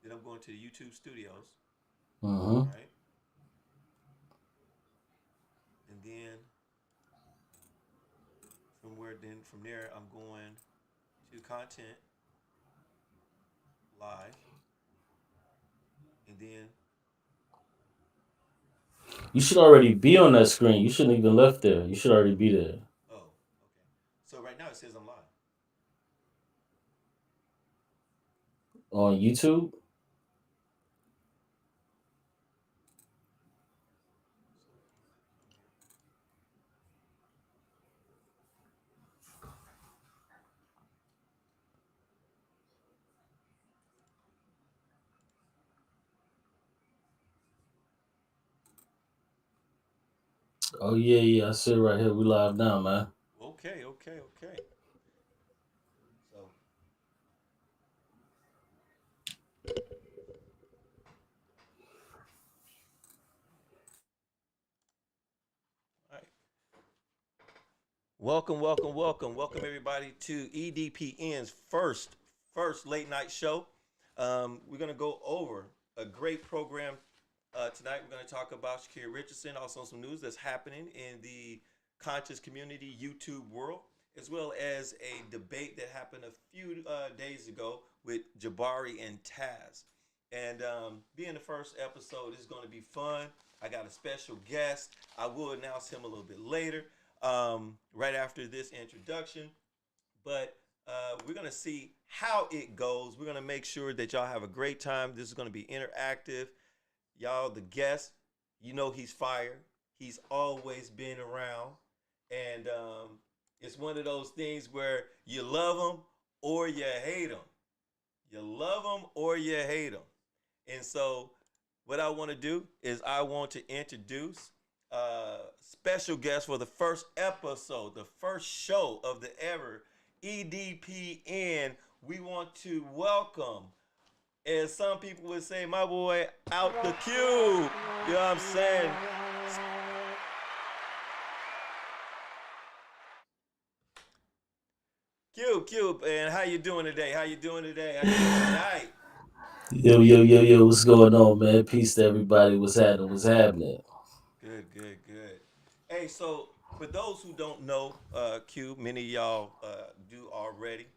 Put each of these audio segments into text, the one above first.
Then I'm going to the YouTube studios, Mm-hmm. right? And then from there I'm going to content live, and then You should already be on that screen. You shouldn't even left there. You should already be there oh, okay. So right now it says I'm live. on YouTube. So I'm here. Oh yeah, yeah. I see it right here. We live now, man. Okay, okay, okay. So all right. Welcome everybody to EDPN's first late night show. We're gonna go over a great program tonight. We're gonna talk about Shakir Richardson, also some news that's happening in the conscious community YouTube world, as well as a debate that happened a few days ago with Jabari and Taz. And being the first episode, this is going to be fun. I got a special guest. I will announce him a little bit later, right after this introduction. But we're going to see how it goes. We're going to make sure that y'all have a great time. This is going to be interactive. Y'all, the guest, you know he's fire. He's always been around. And it's one of those things where you love him or you hate him. You love them or you hate them. And so, what I want to do is I want to introduce special guest for the first episode, the first show of the ever EDPN. We want to welcome, as some people would say, my boy out the cube. You know what I'm saying? Cube, and how you doing today? How you doing today? How you doing tonight? Yo, yo, yo, yo. What's going on, man? Peace to everybody. What's happening? What's happening? Good. Hey, so for those who don't know Cube, many of y'all do already.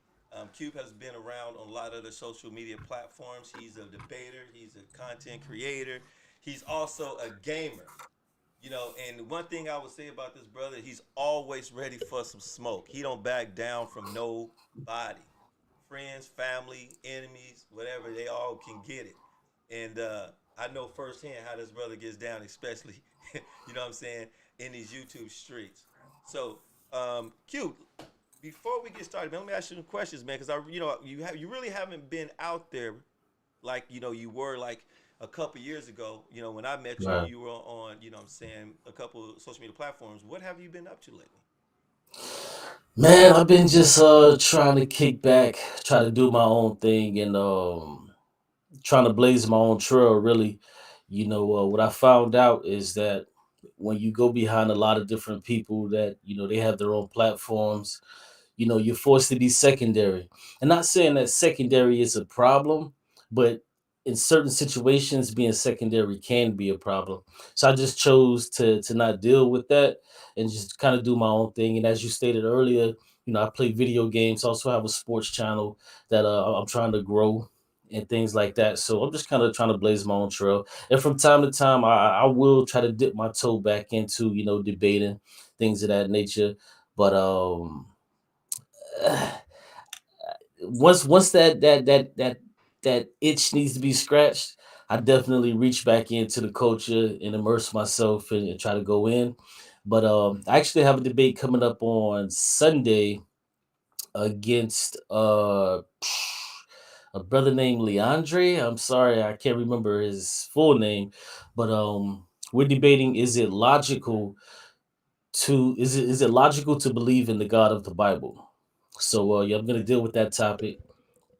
Cube has been around on a lot of the social media platforms. He's a debater, he's a content creator, he's also a gamer. You know, and one thing I would say about this brother, he's always ready for some smoke. He don't back down from nobody. Friends, family, enemies, whatever, they all can get it. And I know firsthand how this brother gets down, especially, you know what I'm saying, in these YouTube streets. So, Q, before we get started, man, let me ask you some questions, man, because you really haven't been out there like you were like a couple years ago. You know, when I met you, Right. you were on, you know, what I'm saying, a couple of social media platforms. What have you been up to lately? Man, I've been just trying to kick back, try to do my own thing, and trying to blaze my own trail. Really, what I found out is that when you go behind a lot of different people that they have their own platforms, you're forced to be secondary. And not saying that secondary is a problem, but in certain situations being secondary can be a problem. So I just chose to not deal with that and just kind of do my own thing. And as you stated earlier, I play video games, also have a sports channel that I'm trying to grow and things like that. So I'm just kind of trying to blaze my own trail. And from time to time, I will try to dip my toe back into, debating things of that nature. But once that itch needs to be scratched, I definitely reach back into the culture and immerse myself and try to go in. But I actually have a debate coming up on Sunday against a brother named Leandre. I'm sorry, I can't remember his full name, but we're debating: is it logical to believe in the God of the Bible? So yeah, I'm gonna Okay. deal with that topic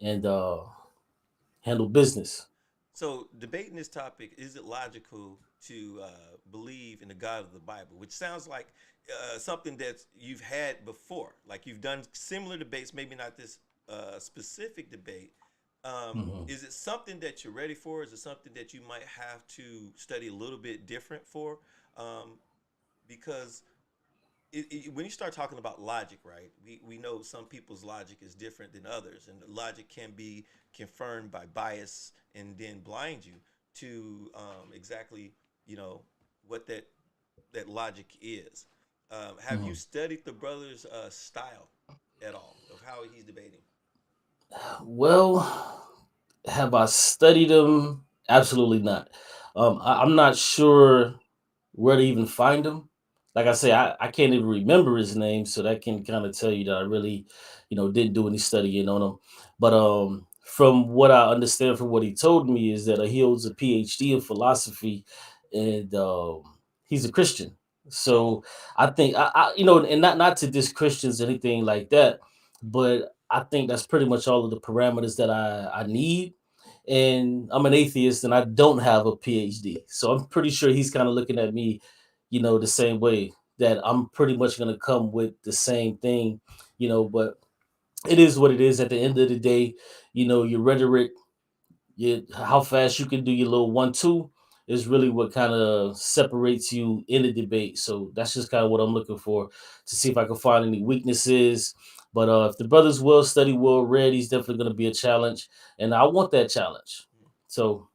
and handle business. So, debating this topic, is it logical to believe in the God of the Bible? Which sounds like something that you've had before. Like you've done similar debates, maybe not this specific debate, Mhm. Is it something that you're ready for? Is it something that you might have to study a little bit different for? Um, because when you start talking about logic, right? We know some people's logic is different than others, and logic can be confirmed by bias and then blind you to exactly you know what that logic is. Have you Mhm. studied the brother's style at all of how he's debating? Well, have I studied him? Absolutely not. I'm not sure where to even find him. Like I say, I can't even remember his name, so that can kind of tell you that I really, didn't do any studying on him. But from what I understand from what he told me is that he holds a PhD in philosophy, and he's a Christian. Oh, So I think and not to diss Christians or anything like that, but I think that's pretty much all of the parameters that I need, and I'm an atheist and I don't have a PhD. So I'm pretty sure he's kind of looking at me, the same way, that I'm pretty much going to come with the same thing, but it is what it is at the end of the day. Your rhetoric, how fast you can do your little 1-2 is really what kind of separates you in the debate. So that's just kind of what I'm looking for, to see if I can find any weaknesses. But if the brother's well studied, well read, he's definitely going to be a challenge, and I want that challenge. So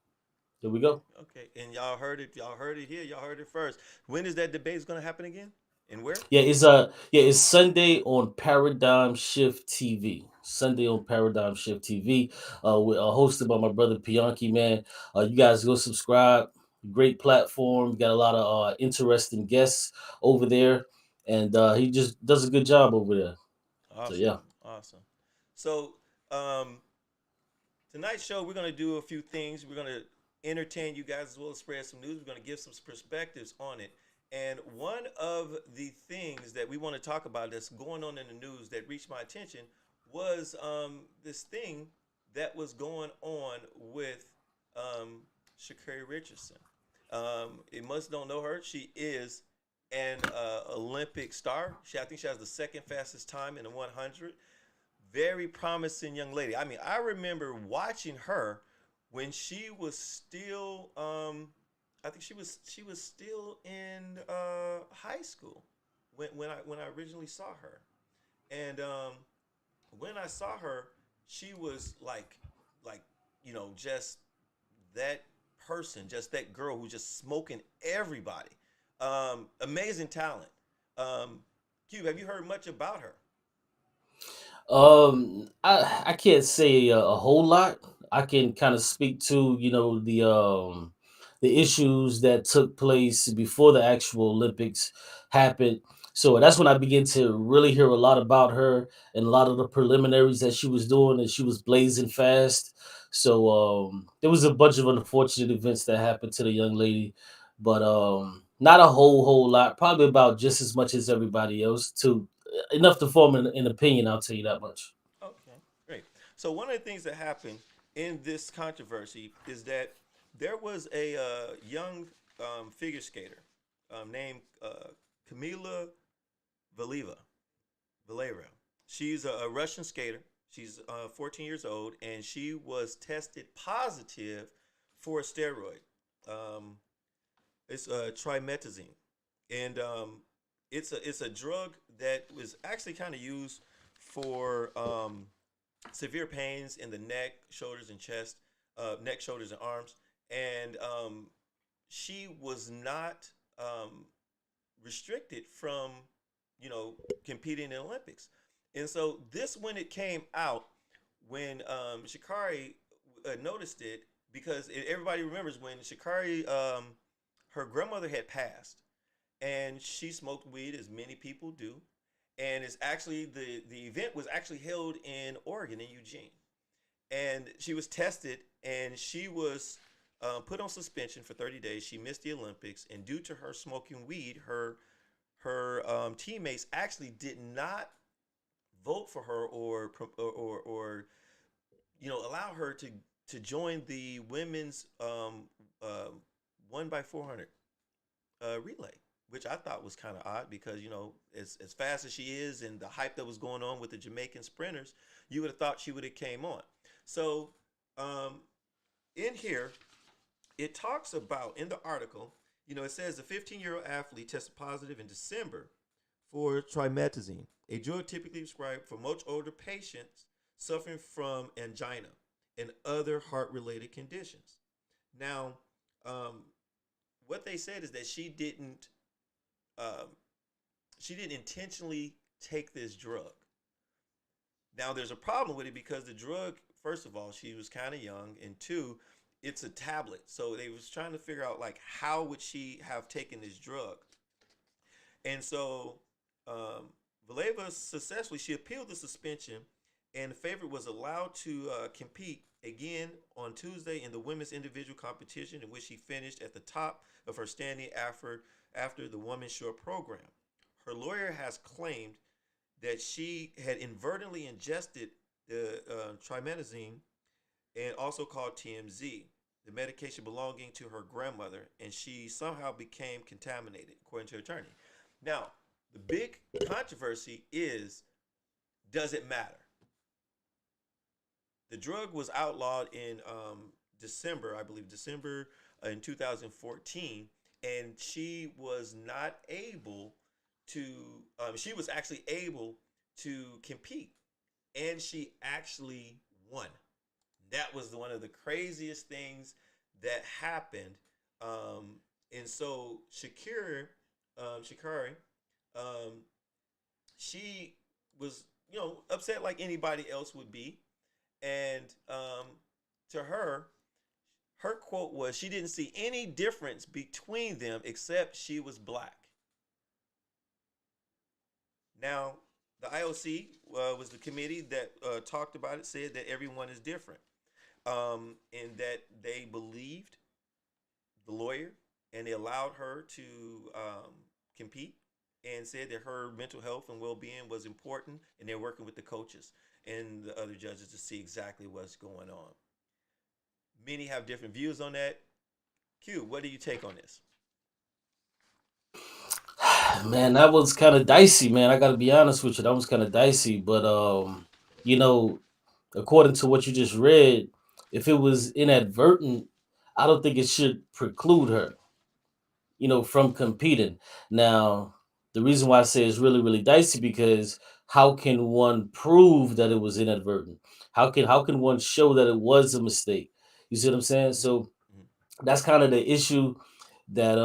there we okay, go. okay. And y'all heard it. Y'all heard it here. Y'all heard it first. When is that debate going to happen again? And where? It's Sunday on Paradigm Shift TV. Sunday on Paradigm Shift TV. Hosted by my brother Pianki, man. You guys go subscribe. Great platform. Got a lot of interesting guests over there, and he just does a good job over there. So Awesome, yeah. awesome. So um, tonight's show, we're going to do a few things. We're going to entertain you guys as well as spread some news. We're going to give some perspectives on it. And one of the things that we want to talk about that's going on in the news that reached my attention was this thing that was going on with um, Sha'Carri Richardson. It must don't know her. She is an Olympic star. I think she has the second fastest time in the 100. Very promising young lady. I mean, I remember watching her when she was still I think she was still in high school when I originally saw her. And when I saw her, she was like just that person, just that girl who's just smoking everybody. Amazing talent. Um, Cube, have you heard much about her? I can't say a whole lot. I can kind of speak to the issues that took place before the actual Olympics happened. So that's when I began to really hear a lot about her and a lot of the preliminaries that she was doing, and she was blazing fast. So there was a bunch of unfortunate events that happened to the young lady, but not a whole lot. Probably about just as much as everybody else, to enough to form an opinion. I'll tell you that much. Okay, great. So one of the things that happened in this controversy is that there was a young figure skater named Kamila Valieva. Valieva. She's a Russian skater. She's 14 years old, and she was tested positive for a steroid. Um, it's trimetazine, and it's a drug that was actually kind of used for severe pains in the neck, shoulders, and chest, neck, shoulders, and arms. And she was not restricted from, competing in the Olympics. And so this, when it came out, when Shikari noticed it, because everybody remembers when Shikari, her grandmother had passed, and she smoked weed as many people do, and it's actually the event was actually held in Oregon in Eugene, and she was tested and she was put on suspension for 30 days. She missed the Olympics, and due to her smoking weed, her teammates actually did not vote for her or allow her to join the women's 1 by 400 relay, which I thought was kind of odd because as fast as she is and the hype that was going on with the Jamaican sprinters, you would have thought she would have came on. So Um, in here, it talks about in the article. It says the 15-year-old athlete tested positive in December for trimetazine, a drug typically prescribed for much older patients suffering from angina and other heart-related conditions. Now, um, what they said is that um, she didn't intentionally take this drug. Now, there's a problem with it because the drug, first of all, she was kind of young, and two, it's a tablet. So they was trying to figure out like how would she have taken this drug, and so um, Valieva successfully she appealed the suspension, and the favorite was allowed to compete again on Tuesday in the women's individual competition, in which she finished at the top of her standing after the women's short program. Her lawyer has claimed that she had inadvertently ingested the trimetazine, and also called TMZ, the medication belonging to her grandmother, and she somehow became contaminated, according to her attorney. Now, the big controversy is, does it matter? The drug was outlawed in December, I believe, December in 2014, and she was not able to, she was actually able to compete, and she actually won. That was one of the craziest things that happened. And so Shakari, um, she was, upset like anybody else would be. And to her quote was, she didn't see any difference between them except she was black. Now, the IOC was the committee that talked about it, said that everyone is different, and that they believed the lawyer, and they allowed her to compete, and said that her mental health and well-being was important, and they're working with the coaches and the other judges to see exactly what's going on. Many have different views on that. Q, what do you take on this? Man, that was kind of dicey, man. I got to be honest with you. That was kind of dicey, but you know, according to what you just read, if it was inadvertent, I don't think it should preclude her, from competing. Now, the reason why I say it's really, really dicey because how can one prove that it was inadvertent? How can one show that it was a mistake? You see what I'm saying? Mm-hmm. So Mm-hmm. that's kind of the issue that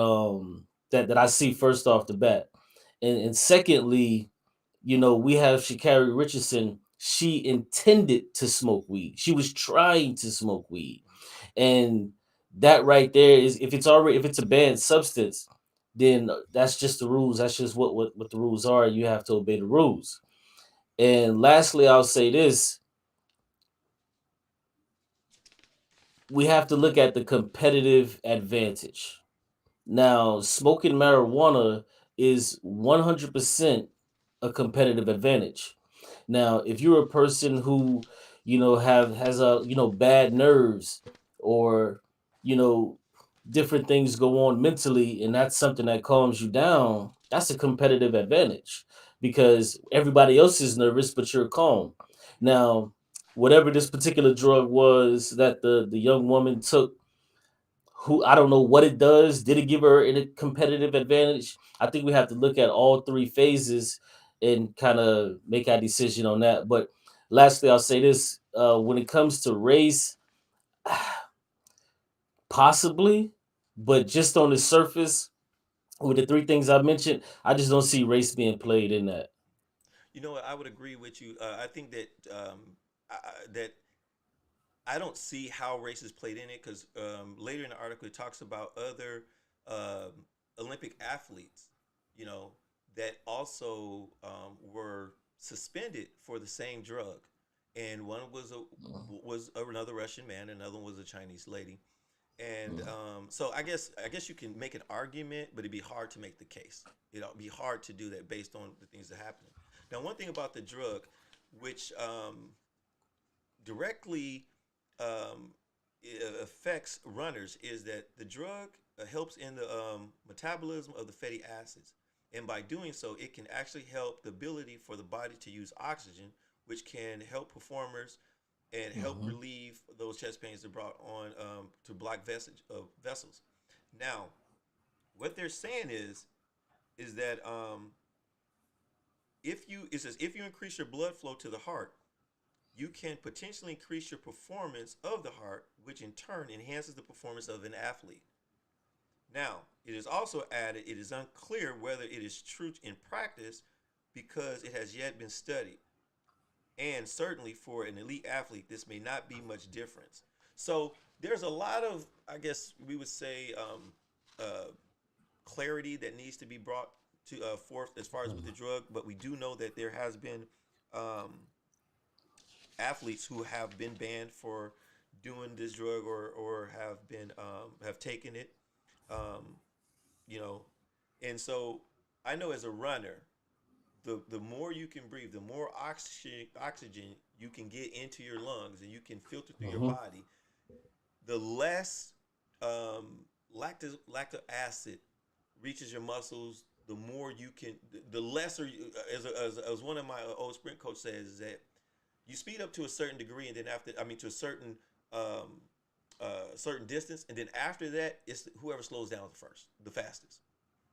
that I see first off the bat. And secondly, we have Shakari Richardson. She intended to smoke weed. She was trying to smoke weed. And that right there is, if it's a banned substance, then that's just the rules. That's just what the rules are. You have to obey the rules. And lastly, I'll say this: we have to look at the competitive advantage. Now, smoking marijuana is 100% a competitive advantage. Now, if you're a person who, has a, bad nerves, or, you know, different things go on mentally, and that's something that calms you down, that's a competitive advantage because everybody else is nervous, but you're calm. Now, whatever this particular drug was that the young woman took, who, I don't know what it does. Did it give her a competitive advantage? I think we have to look at all three phases and kind of make our decision on that. But lastly, I'll say this: when it comes to race, possibly, but just on the surface, with the three things I mentioned, I just don't see race being played in that. You know what? I would agree with you. I think that that I don't see how race is played in it because later in the article it talks about other um, Olympic athletes, you know, that also were suspended for the same drug, and one was another Russian man, another one was a Chinese lady, and Mhm. so I guess you can make an argument, but it'd be hard to make the case. It'll be hard to do that based on the things that happen. Now, one thing about the drug, which directly um, affects runners is that the drug helps in the metabolism of the fatty acids. And by doing so, it can actually help the ability for the body to use oxygen, which can help performers and help Mm-hmm. relieve those chest pains that brought on to block vessels. Now, what they're saying is that it says if you increase your blood flow to the heart, you can potentially increase your performance of the heart, which in turn enhances the performance of an athlete. Now, it is also added it is unclear whether it is true in practice because it has yet been studied. And certainly for an elite athlete, this may not be much difference. So there's a lot of, I guess we would say, uh, clarity that needs to be brought to forth as far as with the drug. But we do know that there has been um, athletes who have been banned for doing this drug or have taken it. Um, you know, and so I know as a runner, the more you can breathe, the more oxygen you can get into your lungs and you can filter through your Mm-hmm. body, the less lactic acid reaches your muscles, the more you can, the lesser, as one of my old sprint coach says, is that you speed up to a certain degree, and then to a um, certain distance, and then after that, it's whoever slows down the fastest.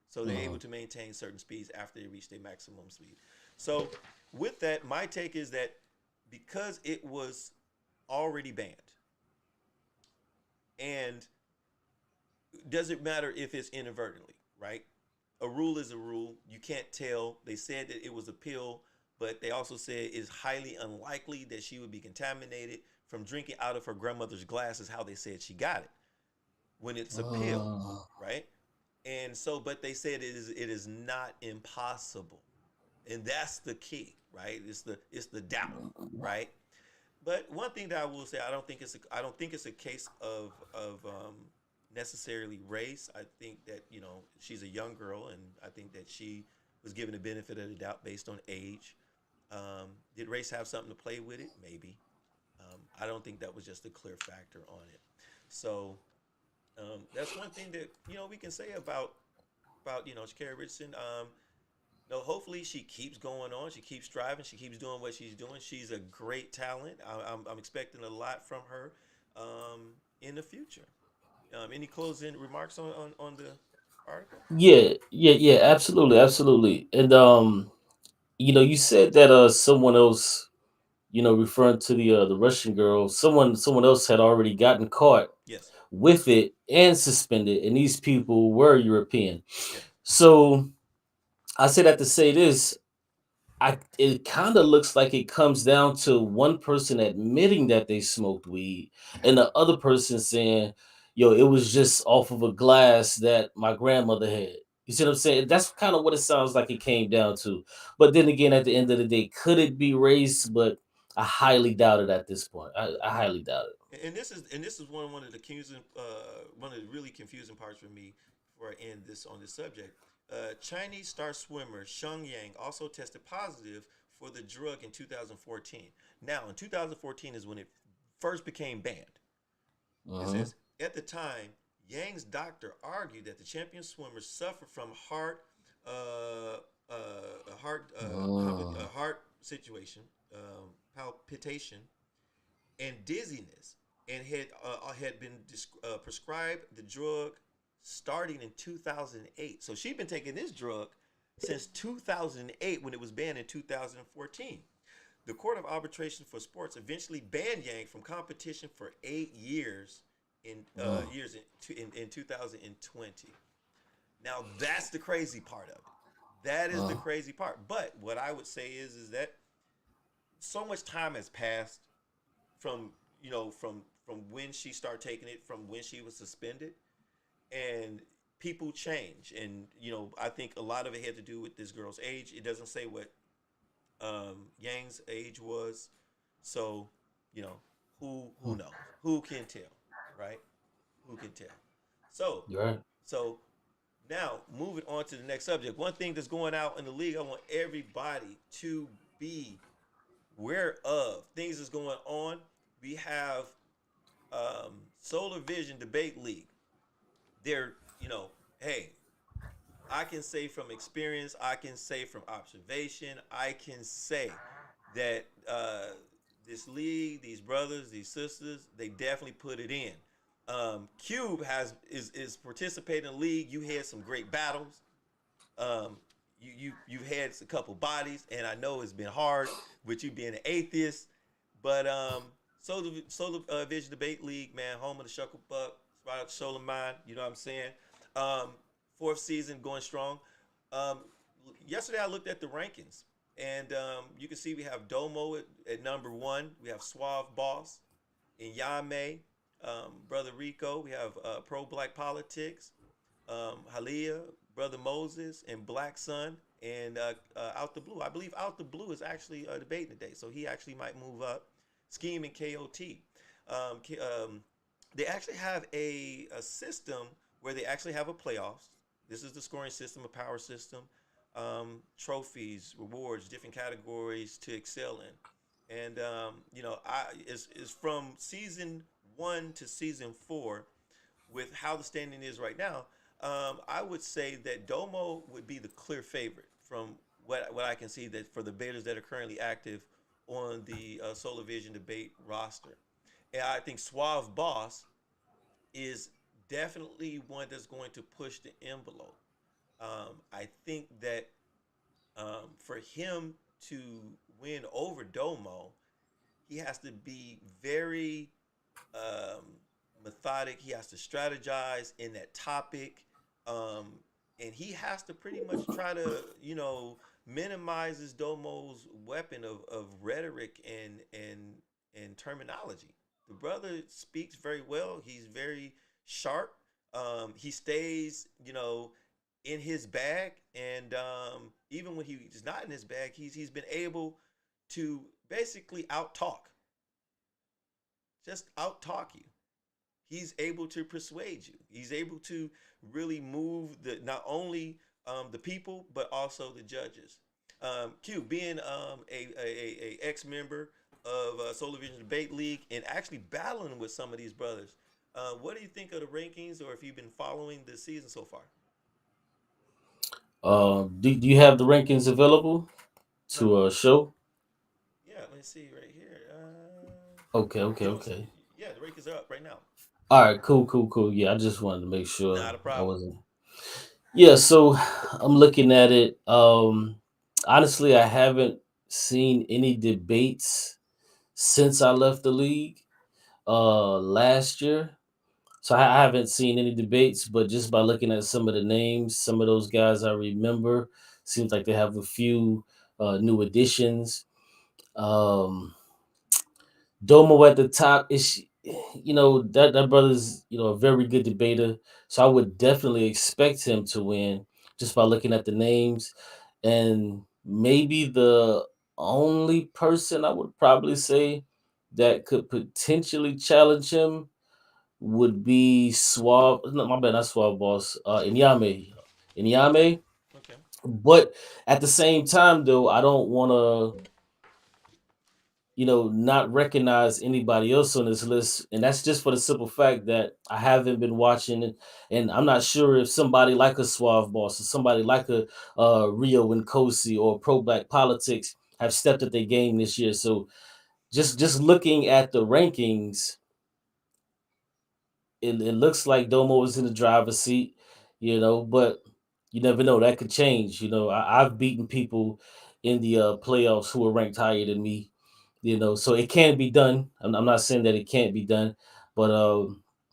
So they're able Mm-hmm. to maintain certain speeds after they reach their maximum speed. So with that, my take is that because it was already banned, and does it matter if it's inadvertently, right? A rule is a rule. You can't tell. They said that it was a pill, but they also said it's highly unlikely that she would be contaminated from drinking out of her grandmother's glass, is how they said she got it when it's a pill, right? And so, but they said it is not impossible, and that's the key, right? It's the doubt, right? But one thing that I will say, I don't think it's a case of necessarily race. I think that she's a young girl, and I think that she was given the benefit of the doubt based on age. Did race have something to play with it? Maybe. I don't think that was just a clear factor on it. So that's one thing that we can say about Carri Richardson. No, hopefully she keeps going on. She keeps striving. She keeps doing what she's doing. She's a great talent. I'm expecting a lot from her in the future. Any closing remarks on the article? Yeah, yeah, absolutely, absolutely. And you said that someone else, referring to the Russian girl, someone else had already gotten caught Yes. with it and suspended, and these people were European. Yeah. So I say that to say this. It kind of looks like it comes down to one person admitting that they smoked weed and the other person saying, "Yo, it was just off of a glass that my grandmother had." You see what I'm saying? That's kind of what it sounds like it came down to. But then again, at the end of the day, could it be race? But I highly doubt it at this point. I highly doubt it. And this is one of the confusing one of the really confusing parts for me before I end this on this subject. Chinese star swimmer Sheng Yang also tested positive for the drug in 2014. Now, in 2014 is when it first became banned. It Uh-huh. says at the time, Yang's doctor argued that the champion swimmer suffered from a heart situation, palpitation, and dizziness, and had been prescribed the drug starting in 2008. So she'd been taking this drug since 2008 when it was banned in 2014. The Court of Arbitration for Sports eventually banned Yang from competition for 8 years Uh, in 2020. Now that's the crazy part of it. That is the uh, crazy part. But what I would say is that so much time has passed from from when she started taking it, from when she was suspended, and people change. And I think a lot of it had to do with this girl's age. It doesn't say what Yang's age was, so you know who knows, who can tell, right? Who can tell? So you're right. so now moving on to the next subject. One thing that's going out in the league, I want everybody to be aware of things that's going on. We have Solar Vision Debate League. They're, hey, I can say from experience, I can say from observation, I can say that this league, these brothers, these sisters, they definitely put it in. Cube is participating in the league. You had some great battles. Um, you've had a couple bodies, and I know it's been hard with you being an atheist. But Solar Vision Debate League, man, home of the Shuckle Buck, right up Solar Mine. You know what I'm saying? Um, fourth season going strong. Um, Yesterday I looked at the rankings, and you can see we have Domo at number one. We have Suave Boss, Inyame, Brother Rico. We have Pro Black Politics, Halia, Brother Moses, and Black Sun, and Out the Blue. I believe Out the Blue is actually debating today, so he actually might move up. Scheme and KOT. Um, they actually have a system where they actually have a playoffs. This is the scoring system, a power system, trophies, rewards, different categories to excel in. And is from season one to season four, with how the standing is right now, I would say that Domo would be the clear favorite from what I can see that for the betas that are currently active on the Solar Vision debate roster. And I think Suave Boss is definitely one that's going to push the envelope. I think that for him to win over Domo, he has to be very um, methodic. He has to strategize in that topic, um, and he has to pretty much try to, minimize his Domo's weapon of rhetoric and terminology. The brother speaks very well. He's very sharp. He stays, in his bag, and even when he's not in his bag, he's been able to basically out talk, just out talk you. He's able to persuade you. He's able to really move the not only the people but also the judges. Q, being a ex member of Solar Vision Debate League and actually battling with some of these brothers, what do you think of the rankings, or if you've been following the season so far? Do you have the rankings available No, to show? yeah. Let me see right here. Okay, okay, You don't see? okay. Yeah, the rankings are up right now. All right, cool, cool, cool. Yeah, I just wanted to make sure Not a I problem. wasn't. Yeah, so I'm looking at it. Honestly, I haven't seen any debates since I left the league last year. So I haven't seen any debates, but just by looking at some of the names, some of those guys I remember, seems like they have a few new additions. Um, Domo at the top is, that brother's a very good debater, so I would definitely expect him to win just by looking at the names, and maybe the only person I would probably say that could potentially challenge him would be Suave. No, my bad, not Suave Boss. Inyame. Okay. But at the same time, though, I don't want to, not recognize anybody else on this list, and that's just for the simple fact that I haven't been watching it, and I'm not sure if somebody like a Suave Boss or somebody like a Rio and Kosi or Pro Black Politics have stepped up their game this year. So just looking at the rankings, it looks like Domo is in the driver's seat, but you never know. That could change. I've beaten people in the playoffs who are ranked higher than me, so it can be done. I'm not saying that it can't be done, but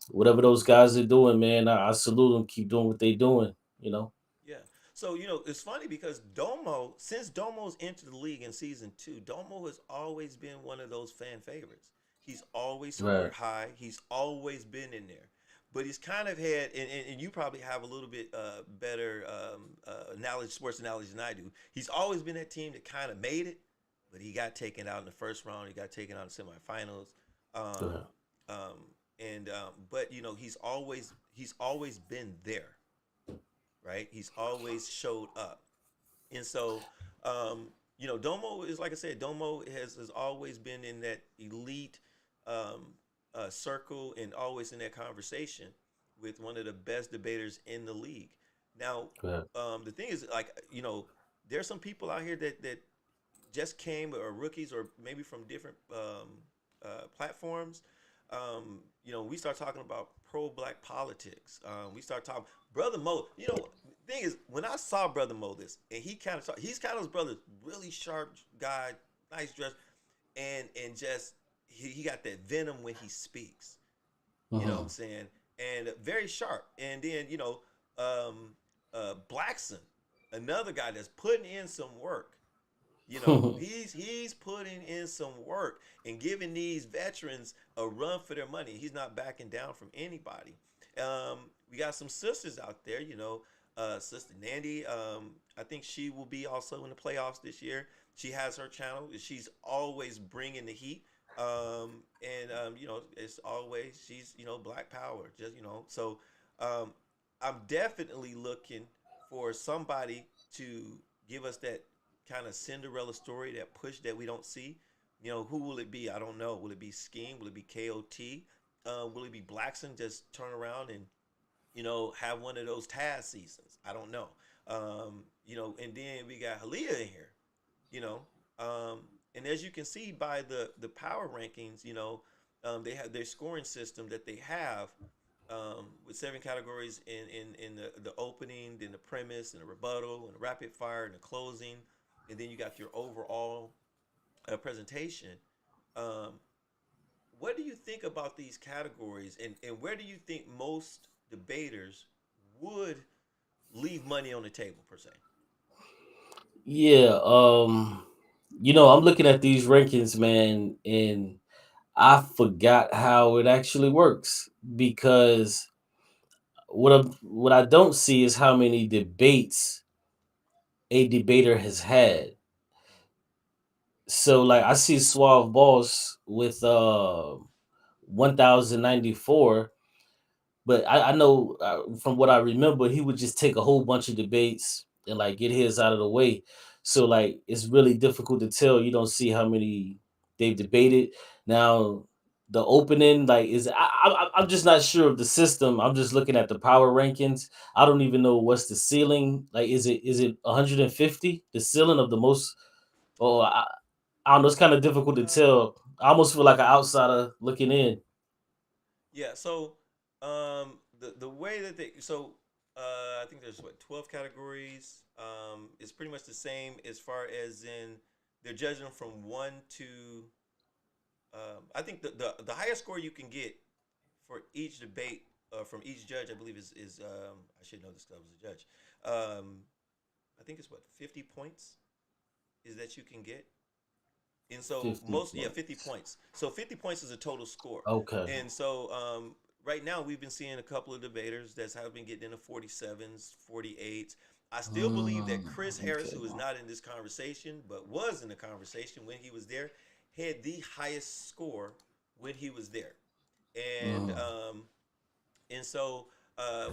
whatever those guys are doing, man, I salute them. Keep doing what they're doing. Yeah. So, it's funny because since Domo's entered the league in season two, Domo has always been one of those fan favorites. He's always scored Right. high. He's always been in there. But he's kind of had, and you probably have a little bit better knowledge, sports analogy than I do. He's always been that team that kind of made it, but he got taken out in the first round. He got taken out in the semifinals. Um, Right. but he's always been there, right? He's always showed up. And so, Domo is, like I said, Domo has always been in that elite um, circle and always in that conversation with one of the best debaters in the league. Now, Right. the thing is, like, there's some people out here that just came or rookies or maybe from different platforms, we start talking about pro-black politics. We start talking Brother Mo. The thing is, when I saw Brother Mo this, and he's kind of his brother, really sharp guy, nice dress, and just he got that venom when he speaks. You know what I'm Mhm. saying? And very sharp. And then Blackson, another guy that's putting in some work. He's putting in some work and giving these veterans a run for their money. He's not backing down from anybody. We got some sisters out there. Sister Nandy. I think she will be also in the playoffs this year. She has her channel. She's always bringing the heat. It's always she's Black Power. So um, I'm definitely looking for somebody to give us that kind of Cinderella story, that push that we don't see. Who will it be? I don't know. Will it be Scheme? Will it be KOT? Will it be Blackson just turn around and have one of those Taz seasons? I don't know. And then we got Halia in here. You know, and as you can see by the power rankings, they have their scoring system that they have with 7 categories in the opening, then the premise, and the rebuttal, and the rapid fire, and the closing, and then you got your overall presentation. Um, what do you think about these categories, and where do you think most debaters would leave money on the table per se? Yeah, I'm looking at these rankings, man, and I forgot how it actually works because what I don't see is how many debates a debater has had. So like I see Suave Boss with 1094. But I know from what I remember, he would just take a whole bunch of debates and like get his out of the way. So like it's really difficult to tell. You don't see how many they've debated. Now the opening like I'm just not sure of the system. I'm just looking at the power rankings. I don't even know what's the ceiling. Like is it 150 the ceiling of the most? Or I don't know. It's kind of difficult to Uh, tell. I almost feel like an outsider looking in. Yeah, so the way that they I think there's 12 categories. It's pretty much the same as far as in they're judging them from one to I think the highest score you can get for each debate from each judge, I believe is I should know this because I was a judge. Um, I think it's 50 points is that you can get. And so 50 50 points. points. So 50 points is a total score. Okay. And so right now we've been seeing a couple of debaters that have been getting into 47s, 48s. I still believe that Chris Harris, Okay. who is not in this conversation but was in the conversation when he was there, had the highest score when he was there. And Mm.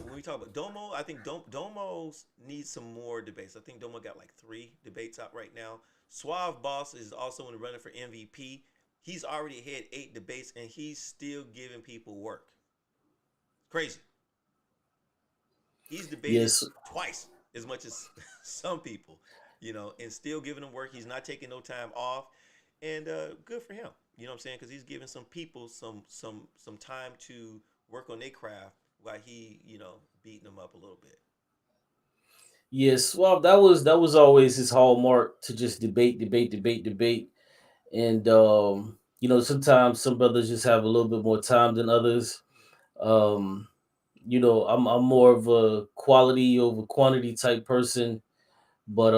when we talk about Domo, I think Domo's needs some more debates. I think Domo got like 3 debates out right now. Suave Boss is also in the running for MVP. He's already had 8 debates and he's still giving people work. Crazy. He's debated Yes. twice as much as some people, and still giving them work. He's not taking no time off, and good for him. You know what I'm saying? Because he's giving some people some time to work on their craft while he, beating them up a little bit. Yes. Well, that was always his hallmark to just debate, debate, debate, debate. And sometimes some brothers just have a little bit more time than others. Um, I'm more of a quality over quantity type person. But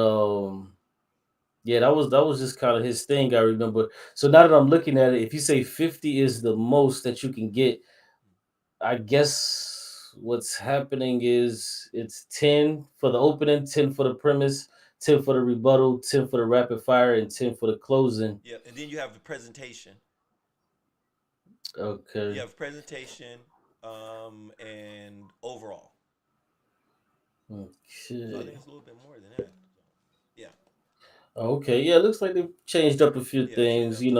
yeah, that was just kind of his thing, I remember. So now that I'm looking at it, if you say 50 is the most that you can get, I guess what's happening is it's 10 for the opening, 10 for the premise, 10 for the rebuttal, 10 for the rapid fire, and 10 for the closing. Yeah, and then you have the presentation. You Okay. have presentation, and overall. So I think Okay. it's a little bit more than that. So, yeah, Okay. Yeah, looks like they've changed up a few yeah, they changed things, up some.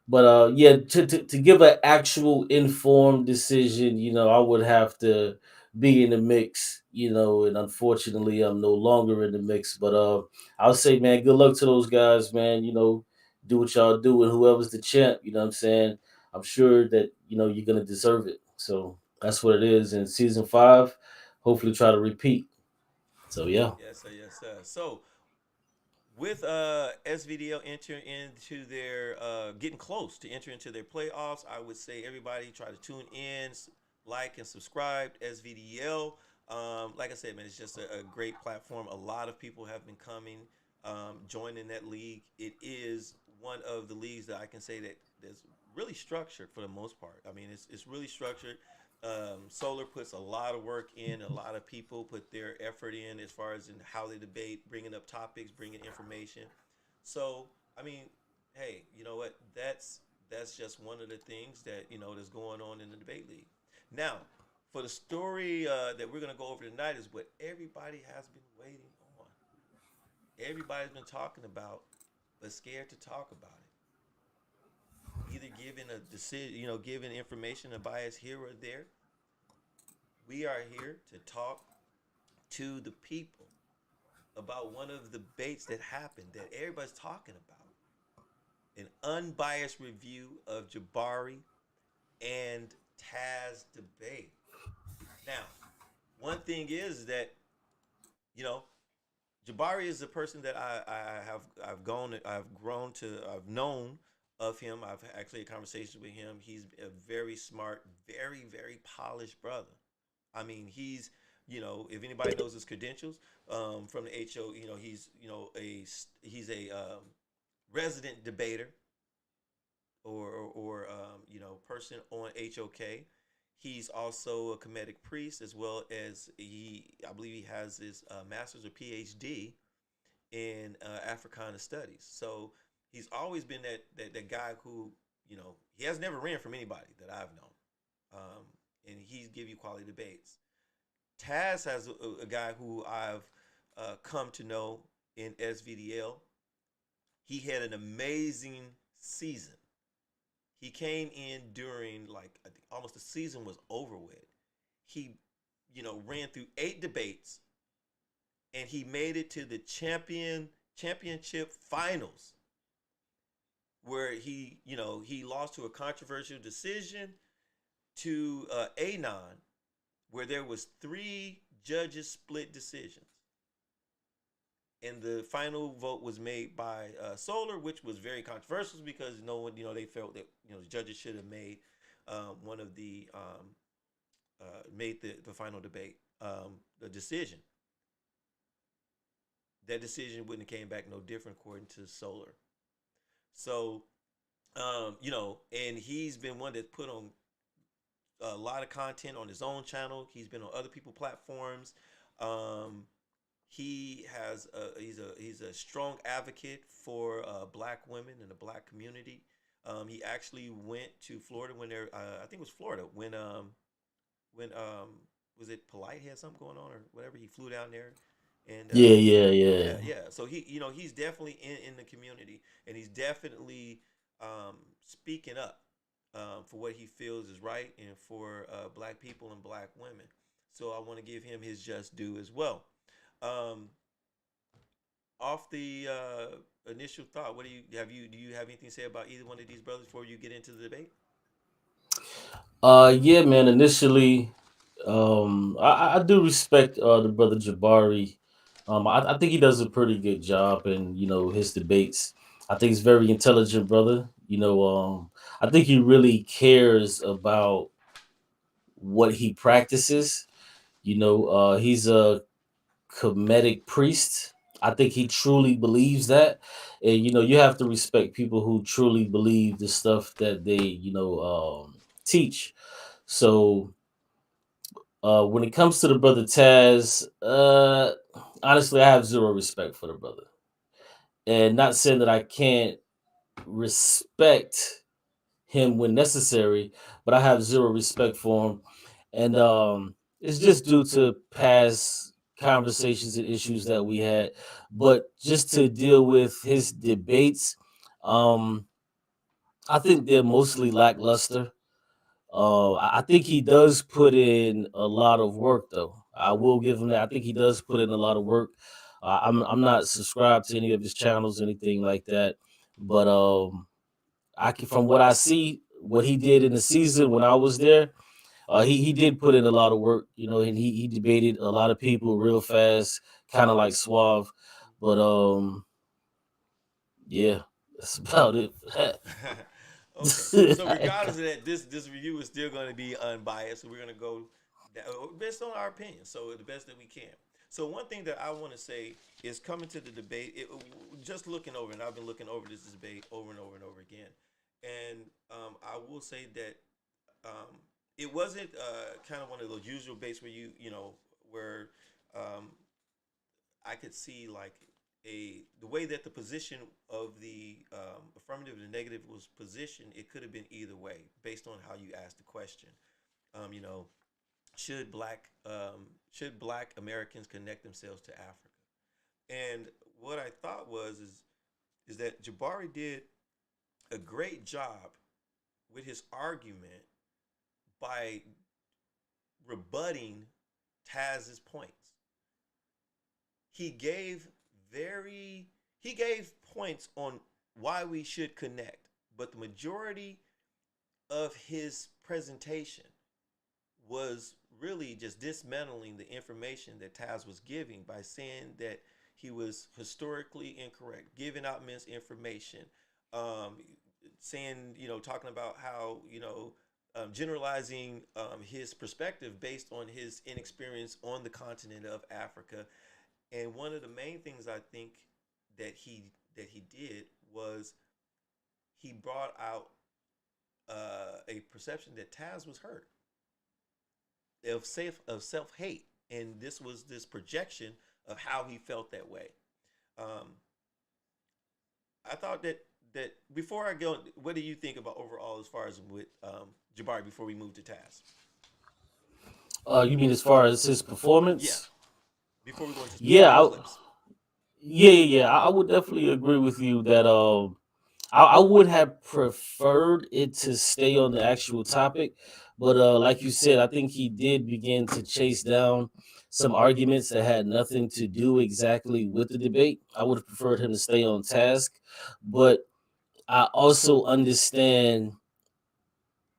but yeah, to give an actual informed decision, I would have to be in the mix, and unfortunately I'm no longer in the mix. But I'll say, man, good luck to those guys, man. Do what y'all do, and whoever's the champ, you know what I'm saying? I'm sure that you're gonna deserve it. So that's what it is. In season 5, hopefully try to repeat. So yeah. Yes, sir. Yes, sir. So with SVDL entering into their getting close to enter into their playoffs, I would say everybody try to tune in, like and subscribe to SVDL. Like I said, man, it's just a great platform. A lot of people have been coming, joining that league. It is one of the leagues that I can say that that's really structured for the most part. I mean, it's really structured. Solar puts a lot of work in. A lot of people put their effort in as far as in how they debate, bringing up topics, bringing information. So, I mean, hey, you know what? That's just one of the things that that's going on in the debate league. Now, for the story that we're gonna go over tonight is what everybody has been waiting on. Everybody's been talking about, but scared to talk about it. Either giving a decision, giving information, a bias here or there. We are here to talk to the people about one of the debates that happened that everybody's talking about. An unbiased review of Jabari and Taz debate. Now, one thing is that, you know, Jabari is a person that I've grown to I've known of him. I've actually had conversations with him. He's a very smart, very, very polished brother. I mean, if anybody knows his credentials from the HO, he's a resident debater or person on HOK. He's also a comedic priest as well as I believe he has his master's or PhD in Africana studies. So he's always been that guy who he has never ran from anybody that I've known, and he's give you quality debates. Taz has a guy who I've come to know in SVDL. He had an amazing season. He came in during like I think almost the season was over with. He, ran through 8 debates and he made it to the championship finals where he lost to a controversial decision to Anon where there was 3 judges split decisions. And the final vote was made by Solar, which was very controversial because no one, they felt that the judges should have made one of the made the final debate the decision. That decision wouldn't have came back no different according to Solar. So, and he's been one that put on a lot of content on his own channel. He's been on other people's platforms. He's a strong advocate for black women and the black community. He actually went to Florida when I think it was Florida when was it Polite had something going on or whatever. He flew down there and Yeah, yeah, yeah. yeah. So he's definitely in the community and he's definitely speaking up for what he feels is right and for black people and black women. So I want to give him his just due as well. Um, Off the initial thought, what do you have anything to say about either one of these brothers before you get into the debate? Yeah, man. Initially, I do respect the brother Jabari. I think he does a pretty good job in his debates. I think he's a very intelligent brother. I think he really cares about what he practices. He's a comedic priest. I think he truly believes that, and you have to respect people who truly believe the stuff that they teach. So when it comes to the brother Taz, honestly, I have zero respect for the brother, and not saying that I can't respect him when necessary, but I have zero respect for him, and it's just due to past conversations and issues that we had. But just to deal with his debates, um, I think they're mostly lackluster. I think he does put in a lot of work, though. I will give him that. I think he does put in a lot of work. I'm not subscribed to any of his channels, anything like that. But I can, from what I see, what he did in the season when I was there, he did put in a lot of work, and he debated a lot of people real fast, kind of like Suave. But yeah, that's about it. Okay. So regardless of that, this review is still going to be unbiased. So we're going to go based on our opinion. So the best that we can. So one thing that I want to say is coming to the debate. Just looking over, and I've been looking over this debate over and over and over again. And I will say that um, it wasn't kind of one of those usual debates where where um, I could see like the way that the position of the affirmative and negative was positioned. It could have been either way based on how you asked the question. Um, you know, should Black Americans connect themselves to Africa? And what I thought is that Jabari did a great job with his argument by rebutting Taz's points. He gave very he gave points on why we should connect, but the majority of his presentation was really just dismantling the information that Taz was giving by saying that he was historically incorrect, giving out misinformation, um, saying, talking about how, generalizing his perspective based on his inexperience on the continent of Africa. And one of the main things I think that he did was he brought out a perception that Taz was hurt of self hate, and this was this projection of how he felt that way. Um, I thought that before I go, what do you think about overall as far as with Jabari before we move to Taz? You mean as far as his Yeah, performance? before we go into Yeah, specific clips. yeah. I would definitely agree with you that I would have preferred it to stay on the actual topic, but like you said, I think he did begin to chase down some arguments that had nothing to do exactly with the debate. I would have preferred him to stay on task, but I also understand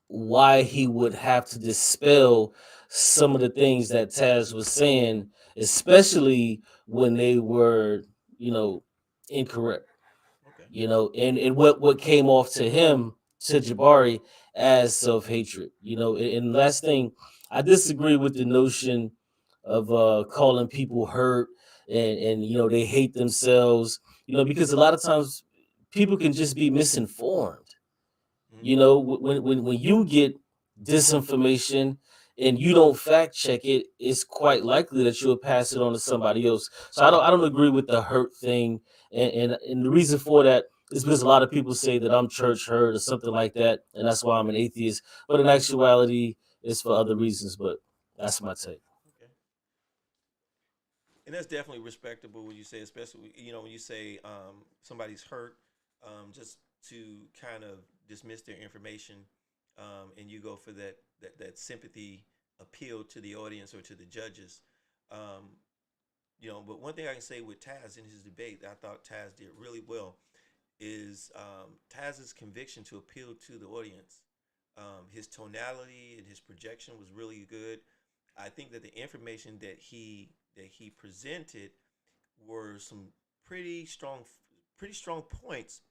why he would have to dispel some of the things that Taz was saying, especially when they were, you know, incorrect. Okay. And what came off to him, to Jabari, as self-hatred. And last thing, I disagree with the notion of calling people hurt, and they hate themselves, because a lot of times people can just be misinformed. Mm-hmm. When you get disinformation and you don't fact check it, it's quite likely that you'll pass it on to somebody else. So I don't agree with the hurt thing, and the reason for that is because a lot of people say that I'm church hurt or something like that, and that's why I'm an atheist. But in actuality, it's for other reasons. But that's my take. Okay. And that's definitely respectable when you say, especially when you say somebody's hurt, just to kind of dismiss their information, and you go for that sympathy appeal to the audience or to the judges. Um, but one thing I can say with Taz in his debate that I thought Taz did really well is Taz's conviction to appeal to the audience. His tonality and his projection was really good. I think that the information that he presented were some pretty strong pretty strong points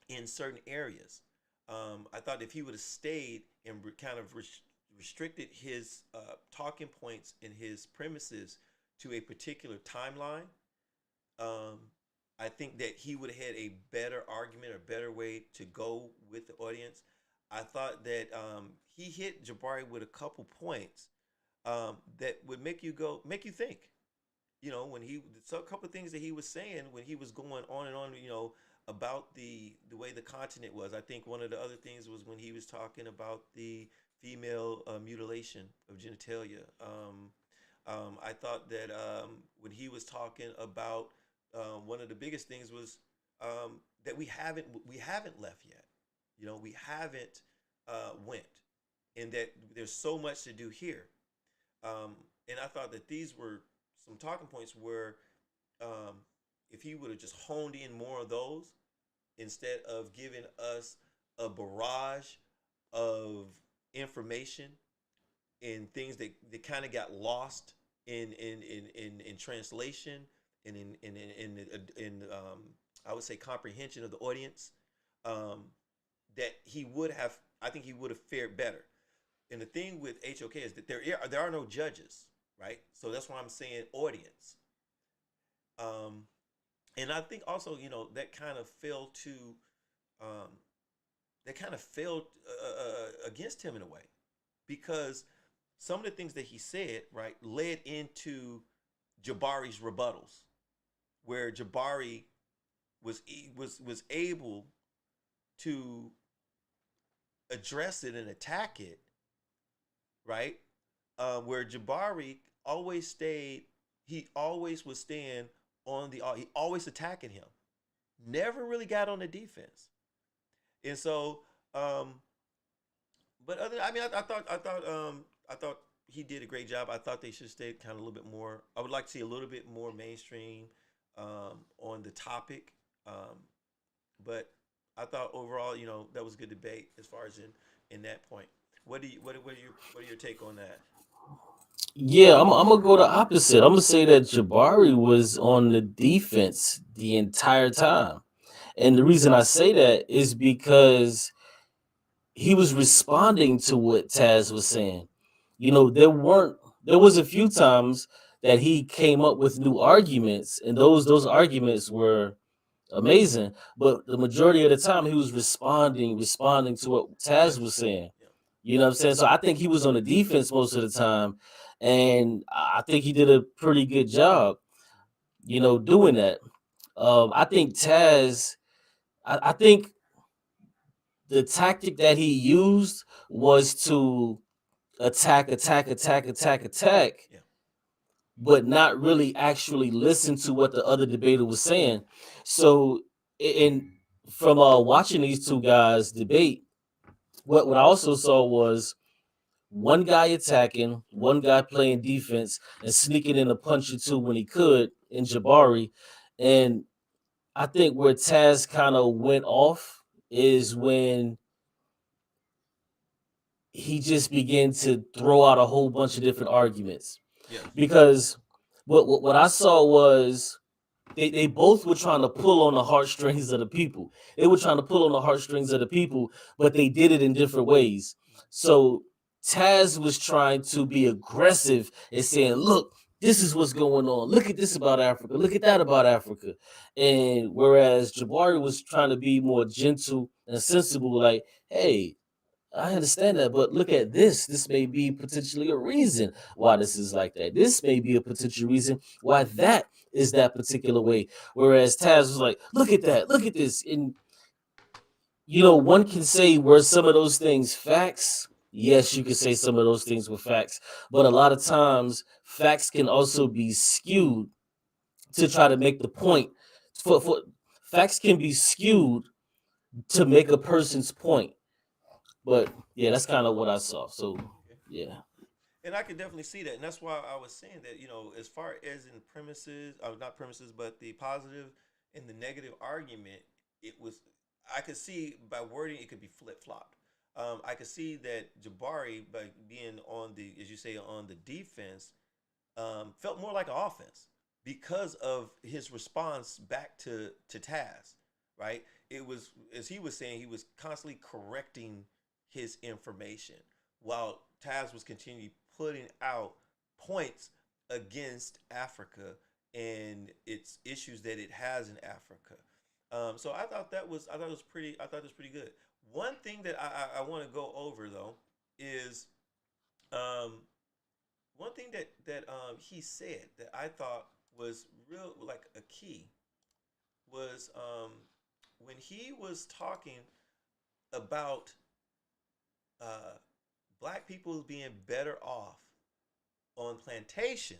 in certain areas. I thought if he would have stayed and kind of restricted his talking points and his premises to a particular timeline, um, I think that he would have had a better argument or better way to go with the audience. I thought that he hit Jabari with a couple points that would make you think. When so a couple of things that he was saying when he was going on and on, about the way the continent was. I think one of the other things was when he was talking about the female mutilation of genitalia. I thought that when he was talking about one of the biggest things was that we haven't left yet. We haven't went. and that there's so much to do here. And I thought that these were some talking points where um, if he would have just honed in more of those instead of giving us a barrage of information and things that kind of got lost in translation and in I would say comprehension of the audience, um, that he would have, I think he would have fared better. And the thing with HOK is that there are no judges, right? So that's why I'm saying audience. Um, and I think also, that kind of fell to um, that kind of failed against him in a way, because some of the things that he said, right, led into Jabari's rebuttals, where Jabari was able to address it and attack it, right? Where Jabari always stayed, he always would stand on he always attacking him, never really got on the defense, and so, but I mean, I thought he did a great job. I thought they should have stayed kind of a little bit more. I would like to see a little bit more mainstream on the topic, but I thought overall, that was a good debate as far as in that point. What are your take on that? Yeah, I'm gonna go the opposite. I'm gonna say that Jabari was on the defense the entire time. And the reason I say that is because he was responding to what Taz was saying. There was a few times that he came up with new arguments, and those arguments were amazing. But the majority of the time he was responding to what Taz Yes. was saying. Yeah. You know what I'm saying? So I think he was on the defense most of the time, and I think he did a pretty good job, doing that. I think Taz, I think the tactic that he used was to attack, Yeah. but not really actually listen to what the other debater was saying. So, in from watching these two guys debate, what I also saw was one guy attacking, one guy playing defense, and sneaking in a punch or two when he could in Jabari. And I think where Taz kind of went off is when he just began to throw out a whole bunch of different arguments. Yes. Because what I saw was they both were trying to pull on the heartstrings of the people. They were trying to pull on the heartstrings of the people, but they did it in different ways. So Taz was trying to be aggressive and saying, look, this is what's going on. Look at this about Africa. Look at that about Africa. And whereas Jabari was trying to be more gentle and sensible, like, hey, I understand that, but look at this. This may be potentially a reason why this is like that. This may be a potential reason why that is that particular way. Whereas Taz was like, look at that, look at this. And, one can say were some of those things facts. Yes, you could say some of those things were facts. But a lot of times, facts can also be skewed to try to make the point. For facts can be skewed to make a person's point. But yeah, that's kind of what I saw. So Okay. yeah. And I can definitely see that, and that's why I was saying that, as far as in premises, not premises, but the positive and the negative argument, it was, I could see by wording it could be flip flopped. I could see that Jabari, by being on the, as you say, on the defense, felt more like an offense because of his response back to Taz, right? It was, as he was saying, he was constantly correcting his information while Taz was continually putting out points against Africa and its issues that it has in Africa. So I thought it was pretty good. One thing that I want to go over though is um, one thing that he said that I thought was real, like a key, was when he was talking about uh, black people being better off on plantations